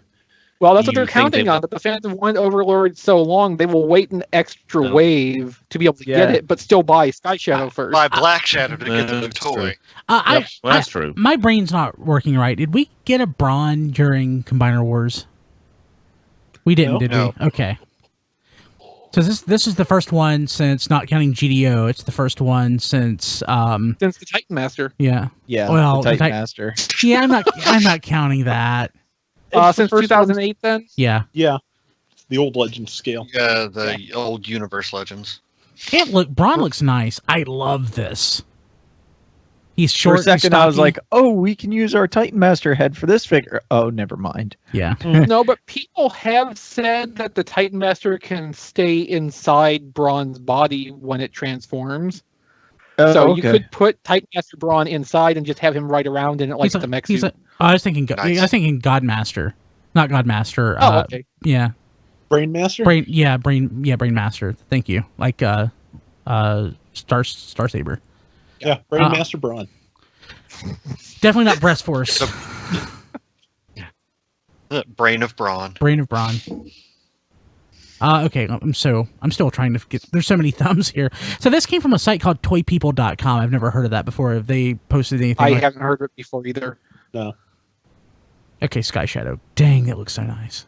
Well, that's what You they're think counting they- on. That the fans have wanted Overlord so long, they will wait an extra No. wave to be able to get Yeah. it, but still buy Sky Shadow first. Buy Black Shadow to get the new That's toy. true. Yep, That's true. My brain's not working right. Did we get a Brawn during Combiner Wars? We didn't, No. did No. we? Okay. So this is the first one since, not counting GDO, it's the first one since Since the Titan Master. yeah. Yeah. Well, the the Titan Ti- Master. Yeah, I'm not counting that. It's the Since first 2008 then? Yeah. Yeah. It's the old Legend scale. Yeah, the old Universe Legends. Brawn looks nice. I love this. He's For short. a second, and I was stocky. like, "Oh, we can use our Titan Master head for this figure." Oh, never mind. yeah. No, but people have said that the Titan Master can stay inside Brawn's body when it transforms. So okay. you could put Titan Master Brawn inside and just have him ride around in it like the mech suit. I was thinking. Nice. I was thinking Godmaster, not Godmaster. Oh, okay. Yeah. Brainmaster? Brainmaster. Thank you. Like Star Saber. Yeah, Brainmaster Brawn. Definitely not breast force. Brain of Brawn. Brain of Brawn. Okay, I'm still trying to get. There's so many thumbs here. So this came from a site called ToyPeople.com. I've never heard of that before. Have they posted anything? I haven't heard of it before either. No. Okay, Sky Shadow. Dang, that looks so nice.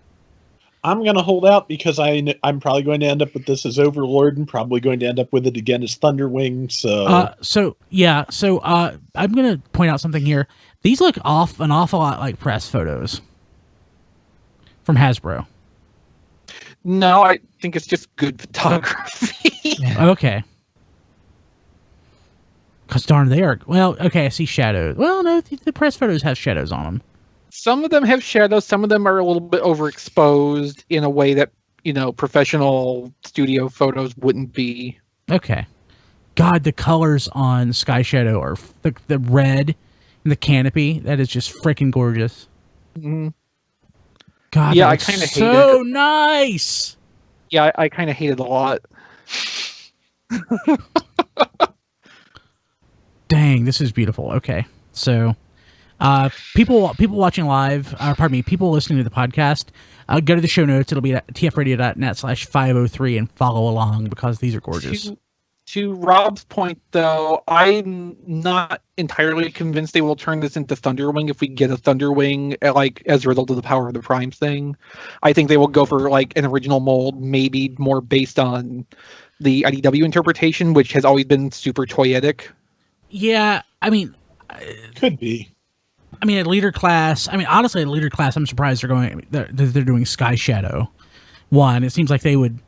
I'm going to hold out because I'm probably going to end up with this as Overlord and probably going to end up with it again as Thunderwing. So I'm going to point out something here. These look an awful lot like press photos from Hasbro. No, I think it's just good photography. Okay. Because darn, they are... Well, okay, I see shadows. Well, no, the press photos have shadows on them. Some of them have shadows. Some of them are a little bit overexposed in a way that, professional studio photos wouldn't be. Okay. God, the colors on Sky Shadow are... The red and the canopy, that is just freaking gorgeous. Mm-hmm. God, yeah, that I looks kind of hate so it. Nice! Yeah, I kind of hate it a lot. Dang, this is beautiful. Okay, so people watching live, people listening to the podcast, go to the show notes. It'll be at tfradio.net/503 and follow along because these are gorgeous. To Rob's point, though, I'm not entirely convinced they will turn this into Thunderwing if we get a Thunderwing, as a result of the Power of the Primes thing. I think they will go for, an original mold, maybe more based on the IDW interpretation, which has always been super toyetic. Yeah, I mean... Could be. I mean, at Leader Class... I mean, honestly, at Leader Class, I'm surprised they're doing Sky Shadow 1. It seems like they would...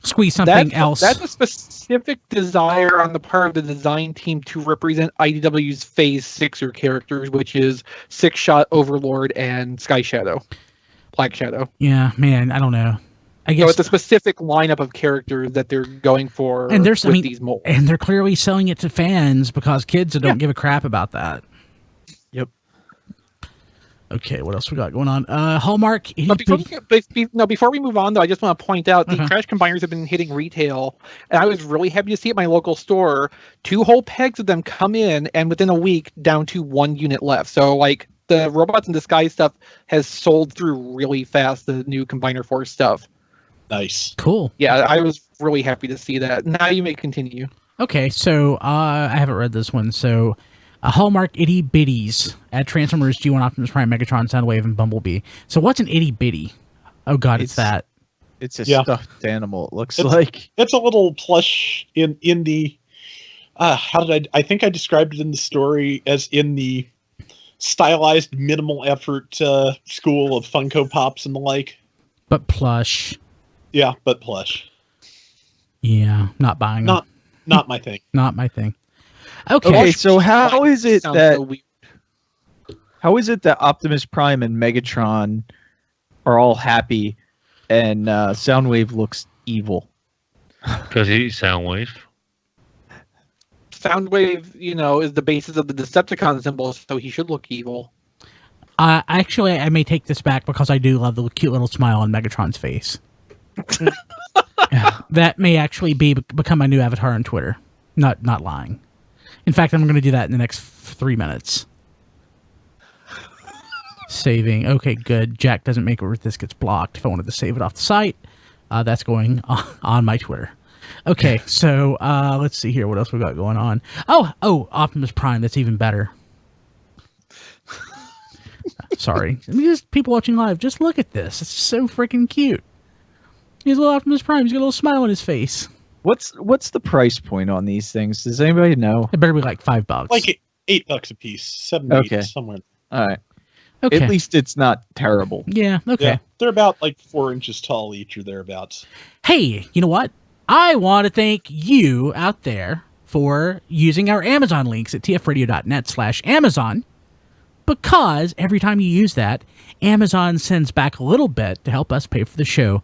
squeeze something else. That's a specific desire on the part of the design team to represent IDW's Phase 6er characters, which is Six Shot, Overlord, and Sky Shadow. Black Shadow. Yeah, man, I don't know. I guess so it's a specific lineup of characters that they're going for and these molds. And they're clearly selling it to fans because kids don't give a crap about that. Yep. Okay, what else we got going on? Hallmark. Before we move on, though, I just want to point out the Crash Combiners have been hitting retail, and I was really happy to see at my local store 2 whole pegs of them come in, and within a week, down to 1 unit left. So, the Robots in Disguise stuff has sold through really fast, the new Combiner Force stuff. Nice. Cool. Yeah, I was really happy to see that. Now you may continue. Okay, so I haven't read this one, so... Hallmark Itty Bitties at Transformers, G1, Optimus Prime, Megatron, Soundwave, and Bumblebee. So what's an Itty Bitty? Oh god, it's that. It's a stuffed animal, it looks like. It's a little plush in the... I think I described it in the story as in the stylized minimal effort school of Funko Pops and the like. But plush. Yeah, but plush. Yeah, not buying them. Not my thing. Not my thing. Okay, so how is it that Optimus Prime and Megatron are all happy and Soundwave looks evil? Because he's Soundwave. Soundwave, is the basis of the Decepticon symbol, so he should look evil. Actually, I may take this back because I do love the cute little smile on Megatron's face. That may actually become my new avatar on Twitter. Not lying. In fact, I'm going to do that in the next 3 minutes. Saving. Okay, good. Jack doesn't make it where this gets blocked. If I wanted to save it off the site, that's going on my Twitter. Okay, so let's see here. What else we got going on? Oh, Optimus Prime. That's even better. Sorry. I mean, just people watching live, just look at this. It's so freaking cute. He's a little Optimus Prime. He's got a little smile on his face. What's the price point on these things? Does anybody know? It better be like $5. Like $8 a piece, 7 8 somewhere. All right. Okay. At least it's not terrible. Yeah. Okay. Yeah, they're about 4 inches tall each, or thereabouts. Hey, you know what? I want to thank you out there for using our Amazon links at tfradio.net/Amazon, because every time you use that, Amazon sends back a little bit to help us pay for the show.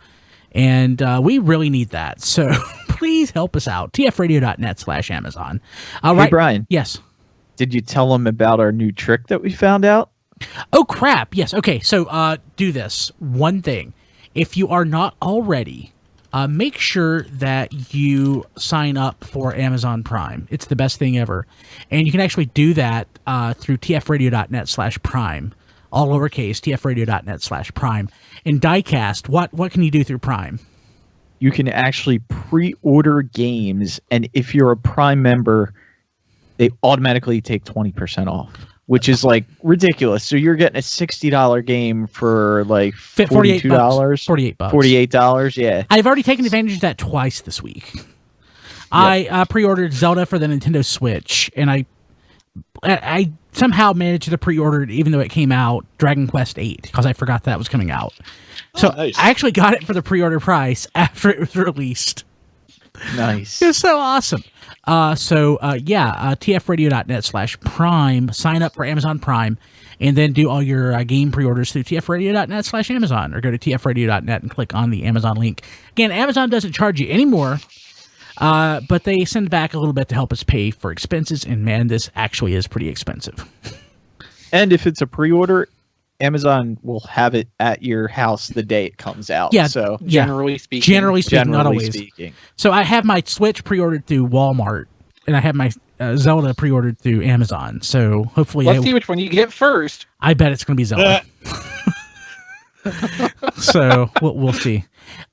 And we really need that. So please help us out. tfradio.net/Amazon. All right. Hey, Brian. Yes. Did you tell them about our new trick that we found out? Oh, crap. Yes. Okay. So do this. One thing. If you are not already make sure that you sign up for Amazon Prime. It's the best thing ever. And you can actually do that through tfradio.net/prime. All lowercase, tfradio.net/prime. And Diecast, what can you do through Prime? You can actually pre-order games, and if you're a Prime member, they automatically take 20% off, which is like ridiculous. So you're getting a $60 game for like $42, $48. $48, yeah. I've already taken advantage of that twice this week. Yep. I pre-ordered Zelda for the Nintendo Switch, and I somehow managed to pre-order it even though it came out, Dragon Quest VIII, because I forgot that was coming out. So nice. I actually got it for the pre-order price after it was released. Nice. It was so awesome. tfradio.net/prime. Sign up for Amazon Prime, and then do all your game pre-orders through tfradio.net/Amazon, or go to tfradio.net and click on the Amazon link. Again, Amazon doesn't charge you anymore, but they send back a little bit to help us pay for expenses, and man, this actually is pretty expensive. And if it's a pre-order, Amazon will have it at your house the day it comes out. Yeah, so generally speaking, not always. So I have my Switch pre-ordered through Walmart, and I have my Zelda pre-ordered through Amazon. So hopefully, let's see which one you get first. I bet it's going to be Zelda. So we'll see.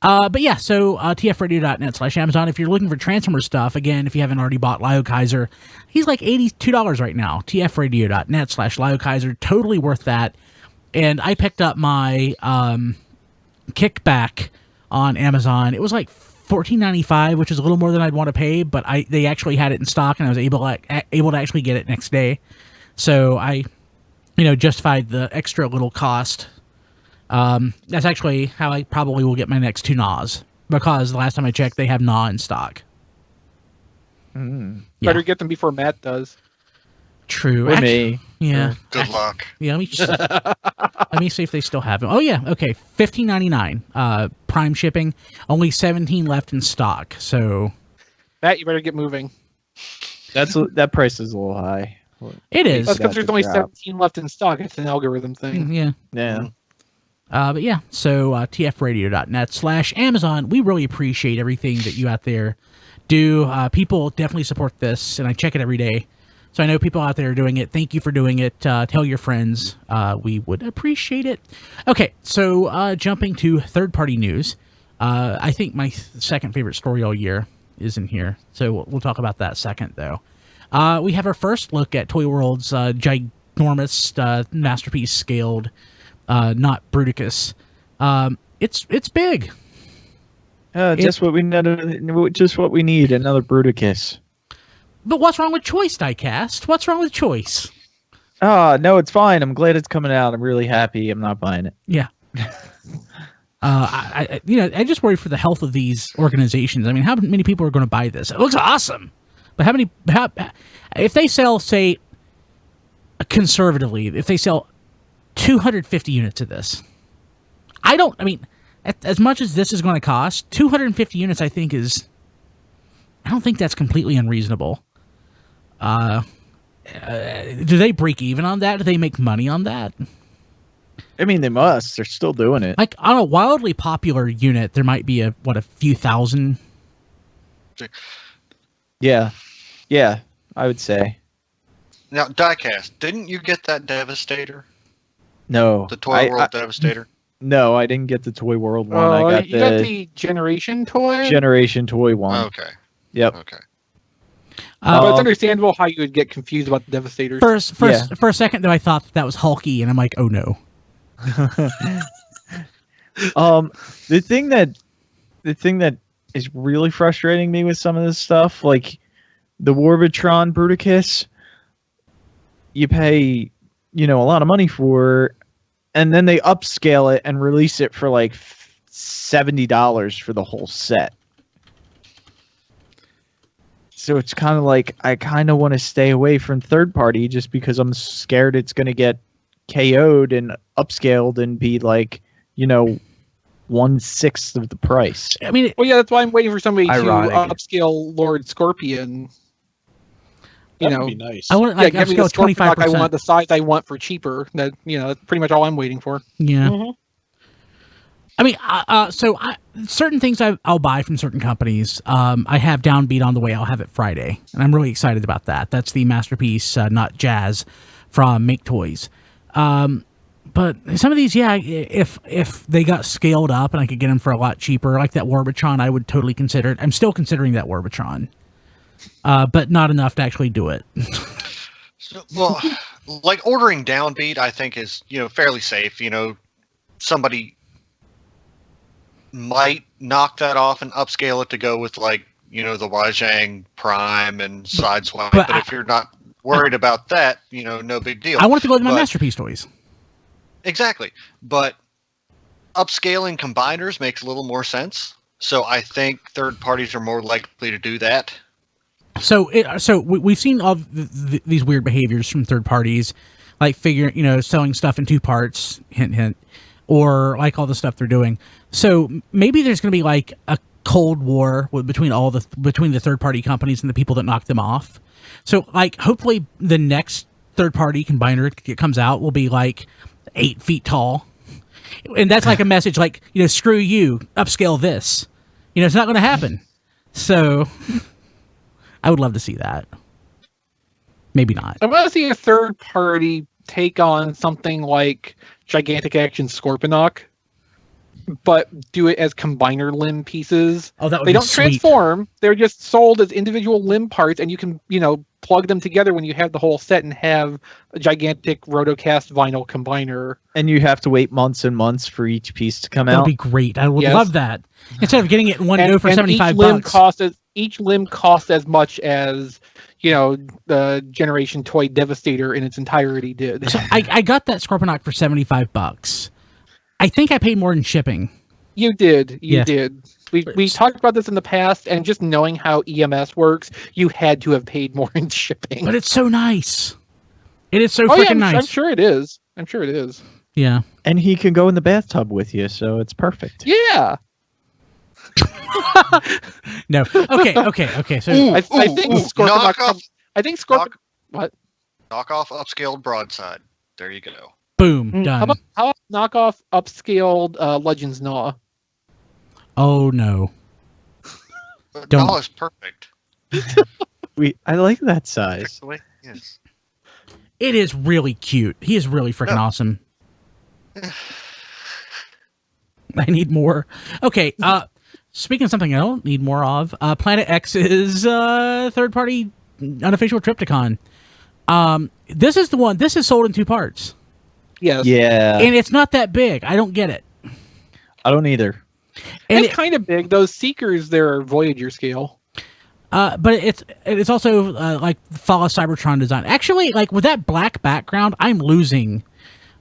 But yeah, so tfradio.net/Amazon. If you're looking for Transformers stuff, again, if you haven't already bought Lio Kaiser, he's like $82 right now. tfradio.net/Lio Totally worth that. And I picked up my Kickback on Amazon. It was like $14.95, which is a little more than I'd want to pay, but they actually had it in stock, and I was able to actually get it next day. So I, justified the extra little cost. That's actually how I probably will get my next 2 Gnaws, because the last time I checked, they have Gnaw in stock. Better get them before Matt does. True. For me. Yeah. Good luck. Yeah, let me see if they still have them. Oh yeah, okay. $15.99 Prime shipping. Only 17 left in stock. So Matt, you better get moving. That price is a little high. It is. That's because there's only 17 left in stock. It's an algorithm thing. Yeah. But yeah, so tfradio.net/Amazon. We really appreciate everything that you out there do. People definitely support this, and I check it every day. So I know people out there are doing it. Thank you for doing it. Tell your friends. We would appreciate it. Okay, so jumping to third-party news. I think my second favorite story all year is in here. So we'll talk about that second, though. We have our first look at Toy World's ginormous masterpiece scaled, not Bruticus. It's big. Just what we need. Just what we need. Another Bruticus. But what's wrong with Choice, Diecast? What's wrong with Choice? No, it's fine. I'm glad it's coming out. I'm really happy. I'm not buying it. Yeah. I just worry for the health of these organizations. I mean, how many people are going to buy this? It looks awesome, but if they sell, say, conservatively, if they sell 250 units of this, as much as this is going to cost, 250 units, I don't think that's completely unreasonable. Do they break even on that? Do they make money on that? I mean, they must. They're still doing it. Like, on a wildly popular unit, there might be a few thousand. Yeah, I would say. Now, Diecast, didn't you get that Devastator? No. The Toy World Devastator? No, I didn't get the Toy World one. I got got the Generation Toy? Generation Toy one. Okay. Yep. Okay. But it's understandable how you would get confused about the Devastators. For a second, though, I thought that was Hulky, and I'm like, oh no. The thing that is really frustrating me with some of this stuff, like the Warbitron Bruticus, you pay, a lot of money for, and then they upscale it and release it for like $70 for the whole set. So it's kind of like I kind of want to stay away from third party just because I'm scared it's going to get KO'd and upscaled and be like, 1/6 of the price. I mean, that's why I'm waiting for somebody to upscale Lord Scorpion. That would be nice. I want give me the 25%. I want the size I want for cheaper. That's pretty much all I'm waiting for. Yeah. Mm-hmm. I mean, so certain things I'll buy from certain companies. I have Downbeat on the way. I'll have it Friday, and I'm really excited about that. That's the Masterpiece, not Jazz, from Make Toys. But some of these, yeah, if they got scaled up and I could get them for a lot cheaper, like that Warbitron, I would totally consider it. I'm still considering that Warbitron, but not enough to actually do it. Well, like ordering Downbeat, I think is fairly safe. Somebody might knock that off and upscale it to go with the Wajang Prime and Sideswipe. But if you're not worried about that, no big deal. I want it to go with my Masterpiece toys. Exactly. But upscaling combiners makes a little more sense. So I think third parties are more likely to do that. So we've seen all these weird behaviors from third parties, like selling stuff in 2 parts, hint, hint, or like all the stuff they're doing. So maybe there's going to be like a cold war between the third party companies and the people that knock them off. So like hopefully the next third party combiner that comes out will be like 8 feet tall, and that's like a message like screw you, upscale this. It's not going to happen. So I would love to see that. Maybe not. I want to see a third party take on something like Gigantic Action Scorponok, but do it as combiner limb pieces. Oh, that would They be don't sweet. transform. They're just sold as individual limb parts, and you can, plug them together when you have the whole set and have a gigantic rotocast vinyl combiner. And you have to wait months and months for each piece to come That out. would be great. I would Yes. love that. Instead of getting it in one go for And $75. each limb costs as much as the Generation Toy Devastator in its entirety did. So I got that Scorponok for $75. I think I paid more in shipping. You did. Yeah. Did. We talked about this in the past, and just knowing how EMS works, you had to have paid more in shipping. But it's so nice. It is so Oh, freaking yeah, nice. I'm sure it is. I'm sure it is. Yeah. And he can go in the bathtub with you, so it's perfect. Yeah. No. Okay. So I think Scorponok. Knock- What? Knock off upscaled broadside. There you go. boom, done. How about knockoff upscaled Legends Gnaw? Oh no. But Don't. Gnaw is perfect. I like that size. Actually, yes. It is really cute. He is really freaking awesome. I need more. Okay, speaking of something I don't need more of, Planet X's third-party unofficial Trypticon. This is the one. This is sold in 2 parts. Yes. Yeah. And it's not that big. I don't get it. I don't either. And It's kind of big. Those Seekers, they're Voyager scale. but it's also like follow Cybertron design. Actually, like with that black background, I'm losing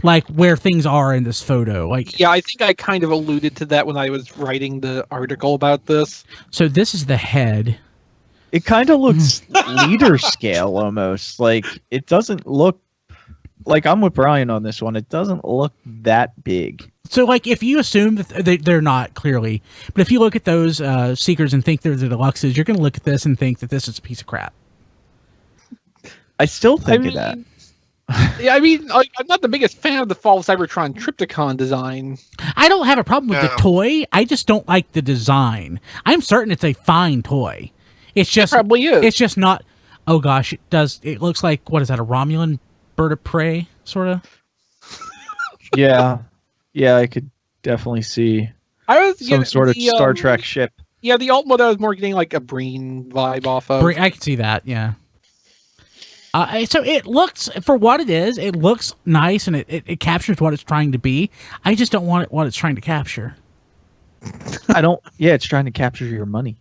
like where things are in this photo. Like, Yeah, I think I kind of alluded to that when I was writing the article about this. so this is the head. It kind of looks leader scale almost. Like it doesn't look like I'm with Brian on this one. It doesn't look that big. So, like, if you assume that they're not clearly, but if you look at those Seekers and think they're the deluxes, you're going to look at this and think that this is a piece of crap. I still think of that. Yeah, I mean, like, I'm not the biggest fan of the Fall Cybertron Trypticon design. I don't have a problem with the toy. I just don't like the design. I'm certain it's a fine toy. It's just It probably is. It's just not. Oh gosh, it does. It looks like, what is that? A Romulan bird of prey, sort of. Yeah. Yeah, I could definitely see I was some sort of Star Trek ship. Yeah, the alt mode I was more getting like a Breen vibe off of. I can see that. Yeah. So it looks, for what it is, it looks nice and it captures what it's trying to be. I just don't want it what it's trying to capture. Yeah, it's trying to capture your money.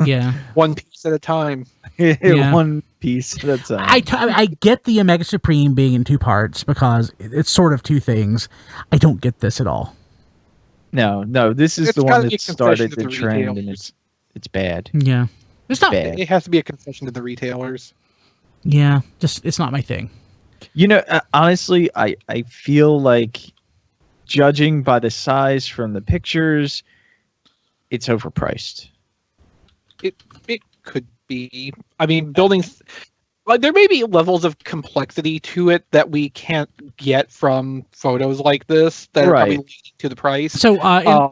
Yeah. One piece at a time. Yeah. One piece at a time. I get the Omega Supreme being in 2 parts because it's sort of 2 things. I don't get this at all. No, this is It's the gotta one be a that started concession the to the trend, and retailers. it's bad. Yeah. It's not bad. It has to be a concession to the retailers. Yeah, just it's not my thing. You know, honestly, I feel like, judging by the size from the pictures, it's overpriced. It could be. I mean, building Like there may be levels of complexity to it that we can't get from photos like this that are probably leading to the price. So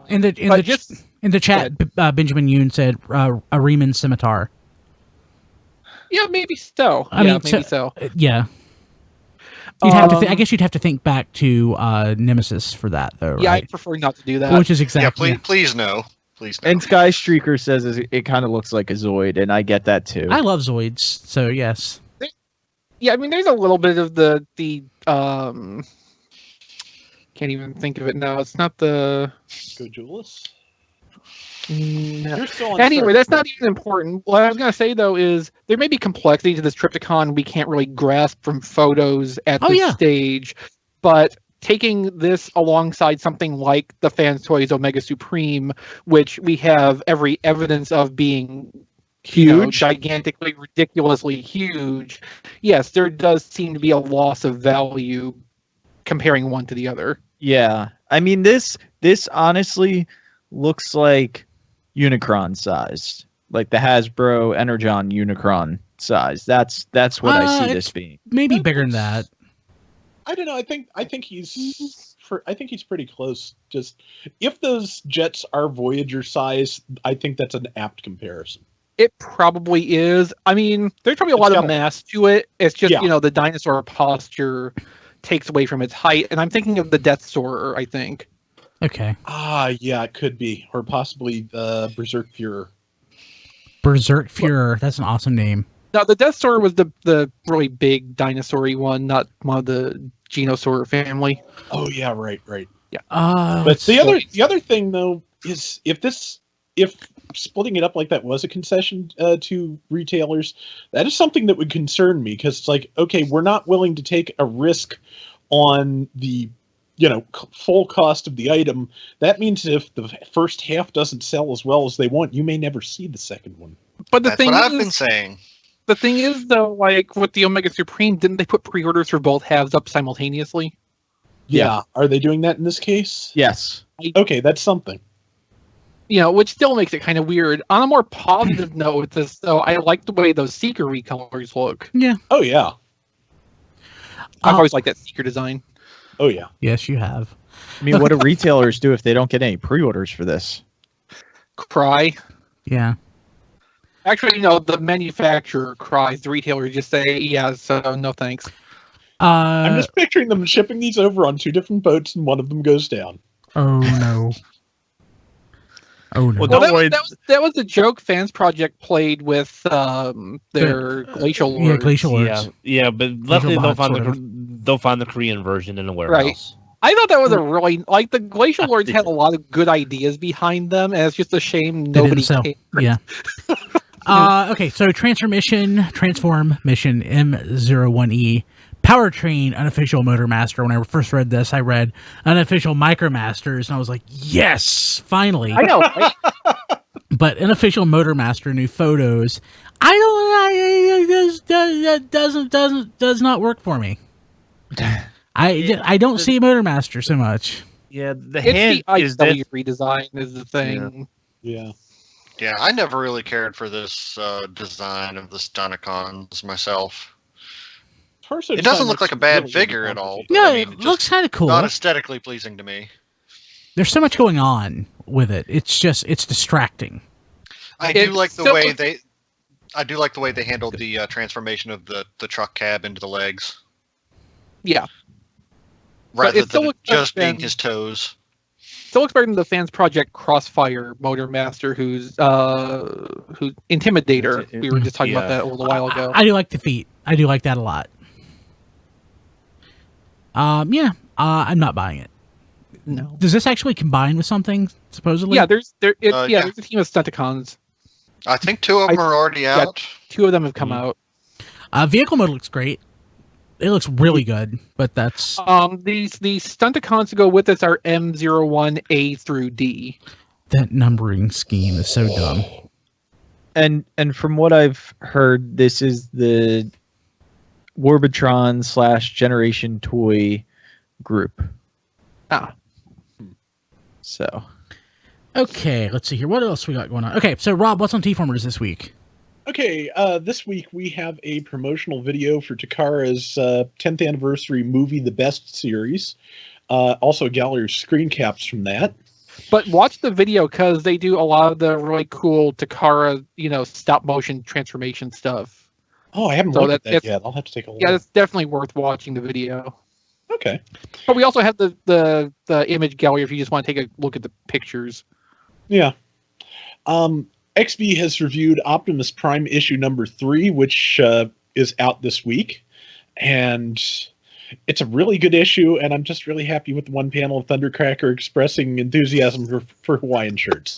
in the chat, Benjamin Yoon said a Riemann scimitar. Yeah, maybe so. Maybe so. Yeah. You'd have to. I guess you'd have to think back to Nemesis for that, though. Yeah, right? I prefer not to do that. Which is exactly. Yeah, please no. Please no. And Sky Streaker says it kind of looks like a Zoid, and I get that too. I love Zoids, so yes. Yeah, I mean, there's a little bit of the can't even think of it now. It's not the Go Julius. No. You're still on Anyway, start. that's not even important. What I was going to say, though, is there may be complexity to this Trypticon we can't really grasp from photos at this stage, but taking this alongside something like the Fans Toys Omega Supreme, which we have every evidence of being huge, gigantically, ridiculously huge, yes, there does seem to be a loss of value comparing one to the other. Yeah, I mean this honestly looks like Unicron sized, like the Hasbro Energon Unicron size. That's what I see this being. Maybe bigger than that. I don't know. I think he's pretty close. Just if those jets are Voyager size, I think that's an apt comparison. It probably is. I mean, there's probably a lot of mass to it. It's just the dinosaur posture takes away from its height, and I'm thinking of the Death Soarer. I think. Okay. Yeah, it could be, or possibly Berserk Fuhrer. Berserk Fuhrer. That's an awesome name. No, the Death Soarer was the really big dinosaur-y one, not one of the Genosaur family. Oh yeah, right. Yeah. But the other thing though is if splitting it up like that was a concession to retailers, that is something that would concern me, because it's like, okay, we're not willing to take a risk on the full cost of the item. That means if the first half doesn't sell as well as they want, you may never see the second one. But That's what I've been saying. The thing is, though, like with the Omega Supreme, didn't they put pre-orders for both halves up simultaneously? Yeah. Are they doing that in this case? Yes. Okay, that's something. Which still makes it kind of weird. On a more positive note with this, though, I like the way those Seeker recolors look. Yeah. Oh, yeah. I've always liked that Seeker design. Oh, yeah. Yes, you have. I mean, what do retailers do if they don't get any pre-orders for this? Cry. Yeah. Actually, the manufacturer cries. The retailer just say, yeah, so no thanks. I'm just picturing them shipping these over on 2 different boats, and one of them goes down. Oh, no. Oh, no. Well, that was the joke Fans Project played with their Glacial Lords. Yeah, Glacial Lords. Yeah, but luckily they'll find the Korean version in the warehouse. Right. I thought that was a really the Glacial Lords had a lot of good ideas behind them, and it's just a shame nobody cared. Yeah. Okay, so Transform Mission M01E. Powertrain Unofficial Motormaster. When I first read this, I read Unofficial Micromasters, and I was like, yes, finally. I know, right? But Unofficial Motormaster, new photos. Does not work for me. I don't see Motormaster so much. Yeah, the head is the IW redesign is the thing. Yeah. Yeah, I never really cared for this design of the Stunticons myself. It doesn't look like a bad figure at all. No, it looks kind of cool. Not aesthetically pleasing to me. There's so much going on with it. It's distracting. I do like the way they handled the transformation of the truck cab into the legs. Yeah. Rather than just being his toes. Still looks better than the Fans Project Crossfire Motormaster, who's Intimidator. We were just talking about that a little while ago. I do like the feet. I do like that a lot. I'm not buying it. No. Does this actually combine with something, supposedly? Yeah, there's a team of Stunticons. I think 2 of them are already out. Yeah, 2 of them have come out. Vehicle mode looks great. It looks really good, but that's... These Stunticons to go with us are M01A through D. That numbering scheme is so dumb. And from what I've heard, this is the Warbitron / Generation Toy group. So. Okay, let's see here. What else we got going on? Okay, so Rob, what's on TFormers this week? Okay, this week we have a promotional video for Takara's 10th anniversary movie, The Best Series. Also, a gallery of screen caps from that. But watch the video because they do a lot of the really cool Takara, stop motion transformation stuff. Oh, I haven't looked at that yet. I'll have to take a look. Yeah, it's definitely worth watching the video. Okay. But we also have the image gallery if you just want to take a look at the pictures. Yeah. Exvee has reviewed Optimus Prime issue number 3, which is out this week. And it's a really good issue, and I'm just really happy with the one panel of Thundercracker expressing enthusiasm for Hawaiian shirts.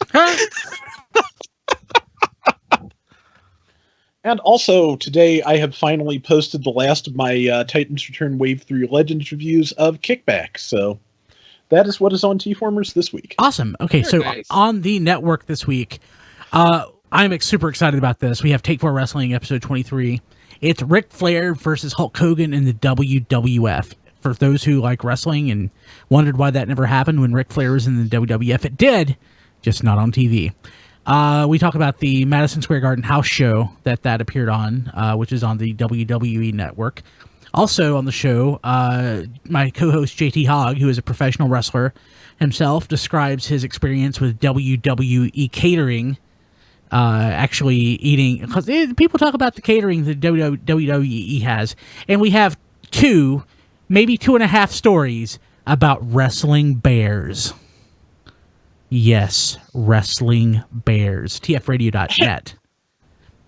And also, today I have finally posted the last of my Titans Return Wave 3 Legends reviews of Kickback. So that is what is on TFormers this week. Awesome. Okay, Very so nice. On the network this week, I'm super excited about this. We have Take 4 Wrestling episode 23. It's Ric Flair versus Hulk Hogan in the WWF. For those who like wrestling and wondered why that never happened when Ric Flair was in the WWF, it did, just not on TV. We talk about the Madison Square Garden house show that appeared on, which is on the WWE network. Also on the show, my co-host JT Hogg, who is a professional wrestler himself, describes his experience with WWE catering, actually eating, because people talk about the catering that WWE has, and we have 2, maybe 2.5 stories about wrestling bears. Yes, wrestling bears. TFRadio.net.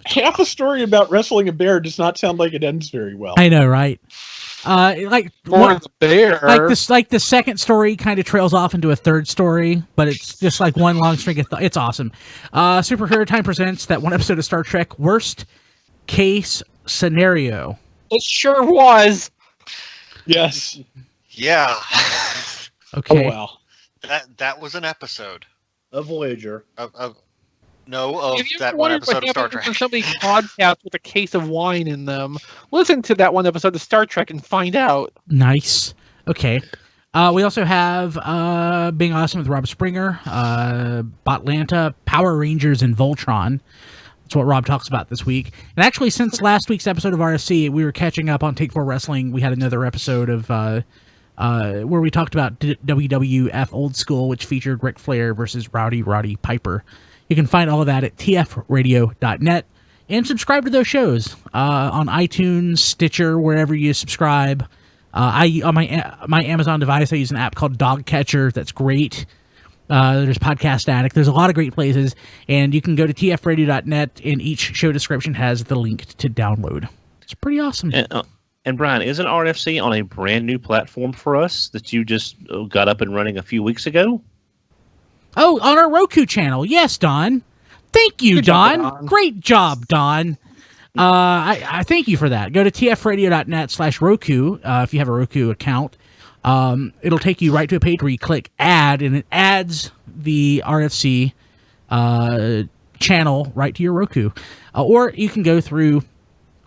Half a story about wrestling a bear does not sound like it ends very well. I know, right? The bear. Like the second story kind of trails off into a third story, but it's just like one long string of it's awesome. Superhero Time presents that one episode of Star Trek Worst Case Scenario. It sure was. Yes. Yeah. Okay. Oh, wow. That was an episode A Voyager. of If you that ever one wondered episode what of Star happens Trek. when somebody podcasts with a case of wine in them, listen to that one episode of Star Trek and find out. Nice. Okay. We also have Being Awesome with Rob Springer, Botlanta, Power Rangers, and Voltron. That's what Rob talks about this week. And actually, since last week's episode of RSC, we were catching up on Take 4 Wrestling. We had another episode of where we talked about WWF Old School, which featured Ric Flair versus Roddy Piper. You can find all of that at tfradio.net and subscribe to those shows on iTunes, Stitcher, wherever you subscribe. On my Amazon device, I use an app called Dog Catcher. That's great. There's Podcast Addict. There's a lot of great places, and you can go to tfradio.net, and each show description has the link to download. It's pretty awesome. And Brian, isn't RFC on a brand new platform for us that you just got up and running a few weeks ago? Oh, on our Roku channel. Yes, Don. Thank you, Good job, Don. Don. Great job, Don. I thank you for that. Go to tfradio.net/Roku if you have a Roku account. It'll take you right to a page where you click add, and it adds the RFC channel right to your Roku. Or you can go through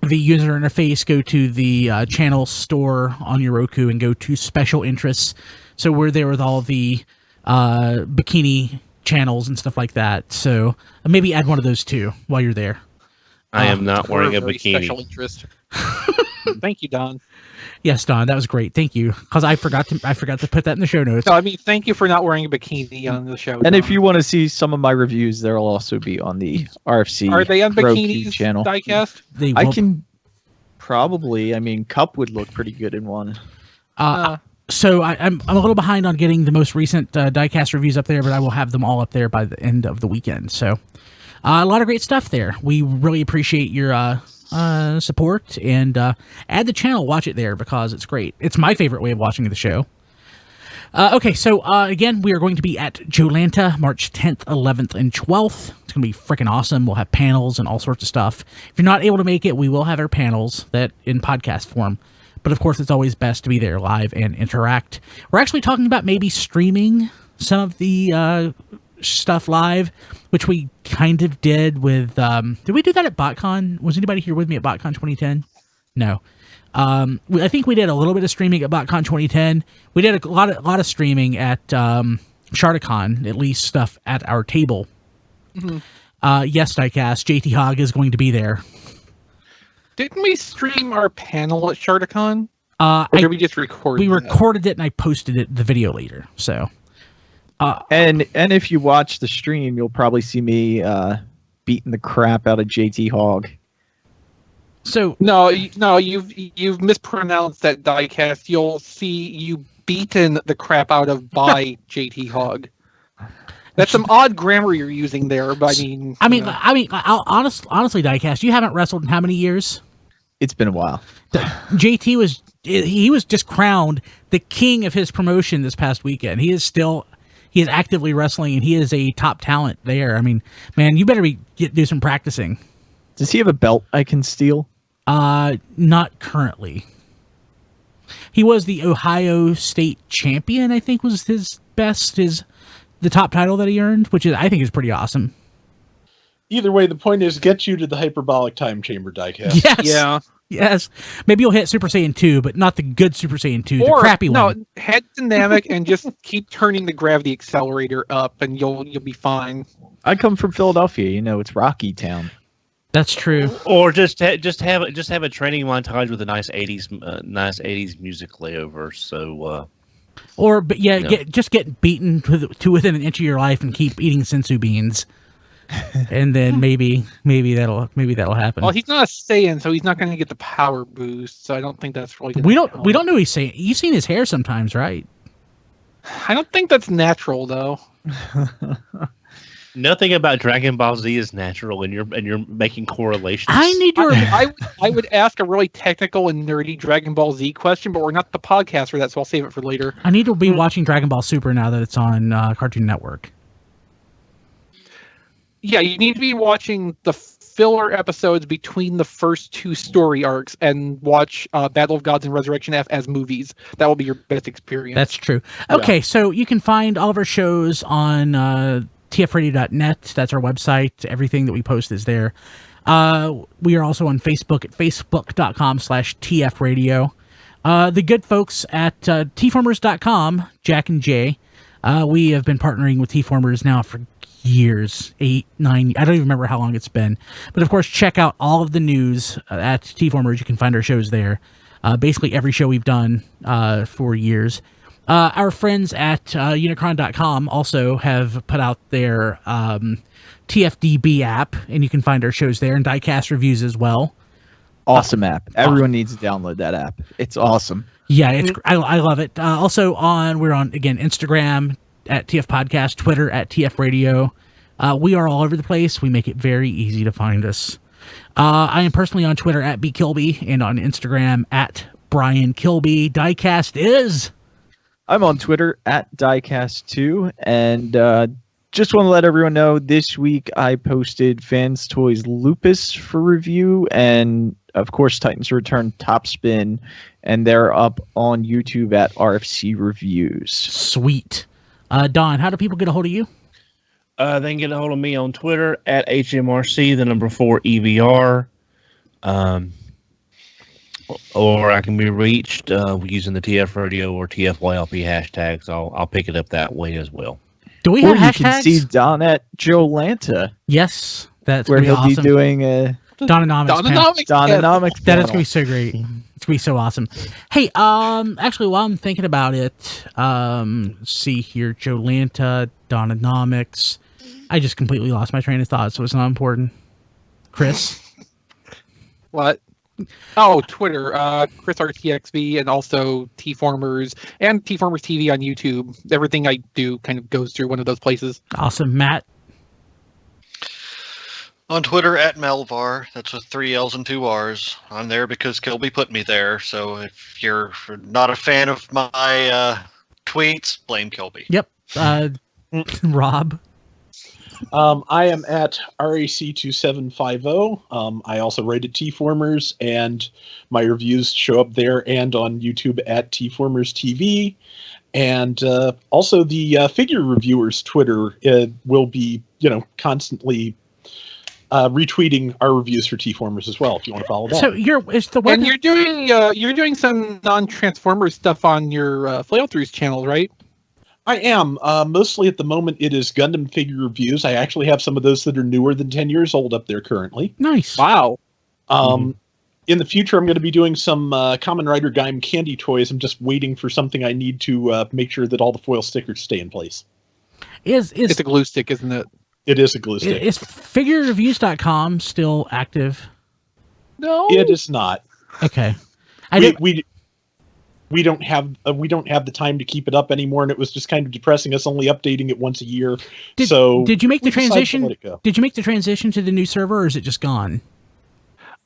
the user interface, go to the channel store on your Roku, and go to special interests. So we're there with all the bikini channels and stuff like that. So maybe add one of those too while you're there. I am not wearing a Very Special bikini. interest. Thank you, Don. Yes, Don, that was great. Thank you, because I forgot to put that in the show notes. No, I mean, thank you for not wearing a bikini on the show. And Don. if you want to see some of my reviews, there'll also be on the RFC are they on Roku bikinis channel. diecast? They I won't- can probably. I mean, Kup would look pretty good in one. So I'm a little behind on getting the most recent diecast reviews up there, but I will have them all up there by the end of the weekend. So a lot of great stuff there. We really appreciate your support, and add the channel, watch it there, because it's great. It's my favorite way of watching the show. Okay, so again, we are going to be at Joelanta March 10th, 11th, and 12th. It's going to be freaking awesome. We'll have panels and all sorts of stuff. If you're not able to make it, we will have our panels that in podcast form. But of course, it's always best to be there live and interact. We're actually talking about maybe streaming some of the stuff live, which we kind of did with... did we do that at BotCon? Was anybody here with me at BotCon 2010? No. I think we did a little bit of streaming at BotCon 2010. We did a lot of streaming at Sharticon, at least stuff at our table. Mm-hmm. Yes, Diecast, JT Hogg is going to be there. Didn't we stream our panel at Trypticon? Or did we just record? We recorded it and I posted it the video later. So, and if you watch the stream, you'll probably see me beating the crap out of JT Hogg. So no, you've mispronounced that, Diecast. You'll see you beaten the crap out of by JT Hogg. That's some odd grammar you're using there, but honestly, Diecast, you haven't wrestled in how many years? It's been a while. JT was just crowned the king of his promotion this past weekend. He is actively wrestling, and he is a top talent there. I mean, man, you better do some practicing. Does he have a belt I can steal? Not currently. He was the Ohio State champion, I think was his the top title that he earned, which I think is pretty awesome. Either way, the point is get you to the hyperbolic time chamber, Diecast. Yes. Yeah. Yes. Maybe you'll hit Super Saiyan 2, but not the good Super Saiyan 2, the crappy one. No, head dynamic and just keep turning the gravity accelerator up and you'll be fine. I come from Philadelphia, it's Rocky Town. That's true. Or just have a training montage with a nice 80s music layover. So just get beaten to within an inch of your life and keep eating sensu beans. And then maybe that'll happen. Well, he's not a Saiyan, so he's not going to get the power boost. So I don't think that's really. We don't know he's Saiyan. You've seen his hair sometimes, right? I don't think that's natural, though. Nothing about Dragon Ball Z is natural, and you're making correlations. I would ask a really technical and nerdy Dragon Ball Z question, but we're not the podcast for that, so I'll save it for later. I need to be watching Dragon Ball Super now that it's on Cartoon Network. Yeah, you need to be watching the filler episodes between the first two story arcs and watch Battle of Gods and Resurrection F as movies. That will be your best experience. That's true. Okay, so you can find all of our shows on tfradio.net. That's our website. Everything that we post is there. We are also on Facebook at facebook.com/tfradio. The good folks at tformers.com, Jack and Jay, we have been partnering with TFormers now for years, 8, 9, I don't even remember how long it's been. But of course, check out all of the news at TFormers. You can find our shows there. Basically every show we've done for years. Our friends at Unicron.com also have put out their TFDB app, and you can find our shows there, and Diecast reviews as well. Awesome app. Everyone needs to download that app. It's awesome. Yeah, I love it. Also we're on, again, Instagram at TF Podcast, Twitter at TF Radio. We are all over the place. We make it very easy to find us. I am personally on Twitter at BKilby and on Instagram at Brian Kilby. Diecast is... I'm on Twitter at Diecast2, and just want to let everyone know this week I posted Fans Toys Lupus for review, and of course Titans Return Topspin, and they're up on YouTube at RFC Reviews. Sweet. Don, how do people get a hold of you? They can get a hold of me on Twitter at HMRC4EVR. Or I can be reached using the TF Radio or TFYLP hashtags. I'll pick it up that way as well. Do we have hashtags? You can see Don at Joelanta. Yes, that's where he'll awesome. be doing Dononomics. Dononomics. That is going to be so great. It's going to be so awesome. Hey, actually, while I'm thinking about it, see here, Joelanta, Dononomics. I just completely lost my train of thought, so it's not important. Chris? What? Oh, Twitter, Chris RTXV, and also TFormers, and TFormers TV on YouTube. Everything I do kind of goes through one of those places. Awesome. Matt? On Twitter at Melvar. That's with 3 L's and 2 R's. I'm there because Kilby put me there. So if you're not a fan of my tweets, blame Kilby. Yep. Rob? I am at RAC2750. I also write at TFormers, and my reviews show up there and on YouTube at TFormers TV. And also the figure reviewers Twitter will be, constantly retweeting our reviews for TFormers as well. If you want to follow that. So you're doing some non-Transformers stuff on your Flail Throughs channel, right? I am. Mostly at the moment it is Gundam figure reviews. I actually have some of those that are newer than 10 years old up there currently. Nice. Wow. In the future, I'm going to be doing some Kamen Rider Gaim candy toys. I'm just waiting for something I need to make sure that all the foil stickers stay in place. It's a glue stick, isn't it? It is a glue stick. Is figurereviews.com still active? No. It is not. Okay. We don't have the time to keep it up anymore, and it was just kind of depressing us only updating it once a year. Did you make the we decided to transition? let it go. Did you make the transition to the new server, or is it just gone?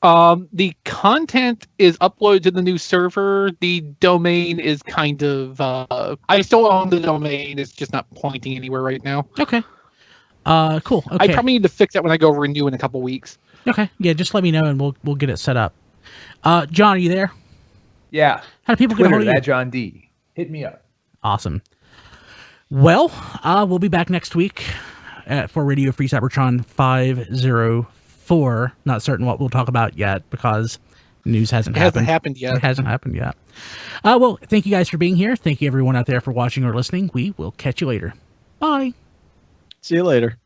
The content is uploaded to the new server. The domain is kind of I still own the domain. It's just not pointing anywhere right now. Okay. Cool. Okay. I probably need to fix that when I go renew in a couple weeks. Okay. Yeah, just let me know and we'll get it set up. John, are you there? Yeah. How do people get a Twitter, hold of you? that John D. Hit me up. Awesome. Well, we'll be back next week for Radio Free Cybertron 504. Not certain what we'll talk about yet because news hasn't happened. Hasn't happened yet. It hasn't happened yet. Well, thank you guys for being here. Thank you everyone out there for watching or listening. We will catch you later. Bye. See you later.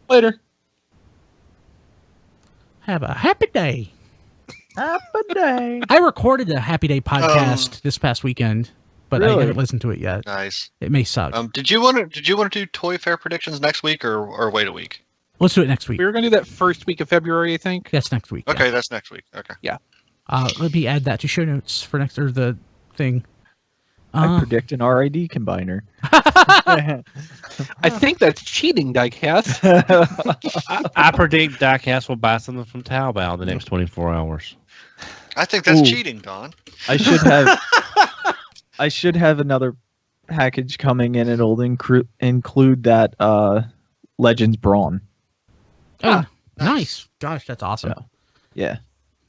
Later. Have a happy day. Happy day. I recorded a Happy Day podcast this past weekend, but I Really? haven't listened to it yet. Nice. It may suck. Did you want to do Toy Fair predictions next week or wait a week? Let's do it next week. We were going to do that first week of February, I think. That's next week. Okay, that's next week. Okay. Yeah. Let me add that to show notes for next or the thing. I predict an RID combiner. I think that's cheating, Diecast. I predict Diecast will buy something from Taobao in the next 24 hours. I think that's Ooh. cheating, Don. I should have another package coming in. It'll include that Legends Brawn. Oh, nice. Gosh, that's awesome. Yeah.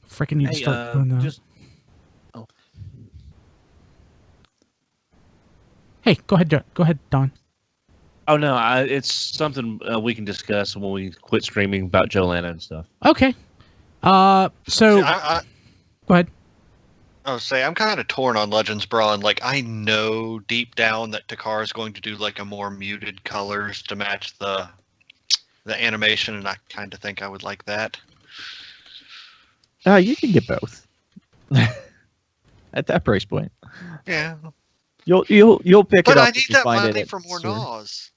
Freaking need to start doing that. Hey, go ahead, Don. Oh no, it's something we can discuss when we quit streaming about Joelanta and stuff. Okay. So See, go ahead. I'm kind of torn on Legends Brawn. Like, I know deep down that Takara is going to do like a more muted colors to match the animation, and I kind of think I would like that. You can get both. At that price point. Yeah. You'll pick But it up I if need you that find money it for more store. Gnaws.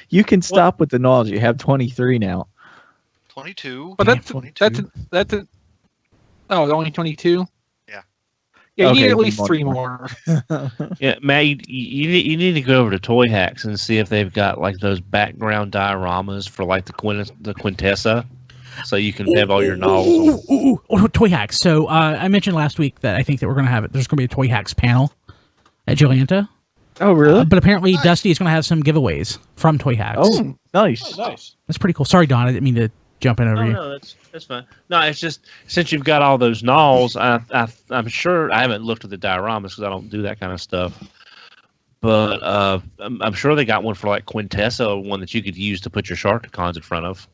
You can stop with the Gnaws. You have 23 now. 22. But that's 22. oh, only 22? Yeah. Yeah, you Okay, need at least one 3 more. more. Yeah, Matt, you need to go over to Toy Hacks and see if they've got like those background dioramas for like the Quintessa, so you can have all your novels. Toy Hacks. So I mentioned last week that I think that we're gonna have it. There's gonna be a Toy Hacks panel at Joelanta. Oh, really? But apparently Nice. Dusty is gonna have some giveaways from Toy Hacks. Oh, nice. Oh, nice. That's pretty cool. Sorry, Don, I didn't mean to jump in over you. No, that's fine. No, it's just since you've got all those novels, I'm sure I haven't looked at the dioramas because I don't do that kind of stuff. But I'm sure they got one for like Quintessa, one that you could use to put your Sharkticons in front of.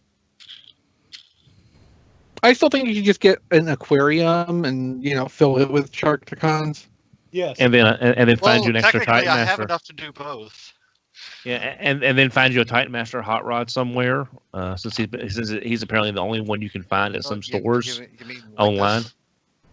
I still think you should just get an aquarium and, fill it with Sharkticons. Yes. And then find you an extra technically, Titan I have Master. enough to do both. Yeah, and then find you a Titan Master hot rod somewhere. Since he's apparently the only one you can find at some stores You mean like online. this?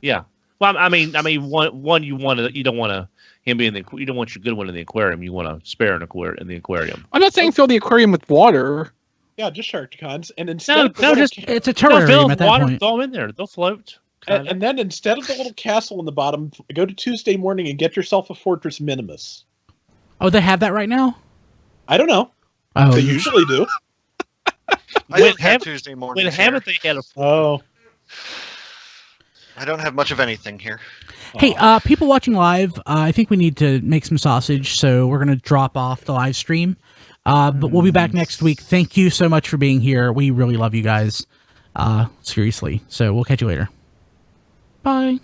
Yeah. Well, I mean, one you don't want him being you don't want your good one in the aquarium. You want a spare in the aquarium. I'm not saying fill the aquarium with water. Yeah, just Sharkticons, and instead of the No, little just It's a fill terrarium with at that water. point. Throw them in there. They'll float. and then instead of the little castle in the bottom, go to Tuesday morning and get yourself a Fortress Minimus. Oh, they have that right now? I don't know. Oh, They usually do. I don't have Tuesday morning. When haven't they had a? Oh. I don't have much of anything here. Hey, people watching live, I think we need to make some sausage, so we're going to drop off the live stream. But we'll be back next week. Thank you so much for being here. We really love you guys. Seriously. So we'll catch you later. Bye.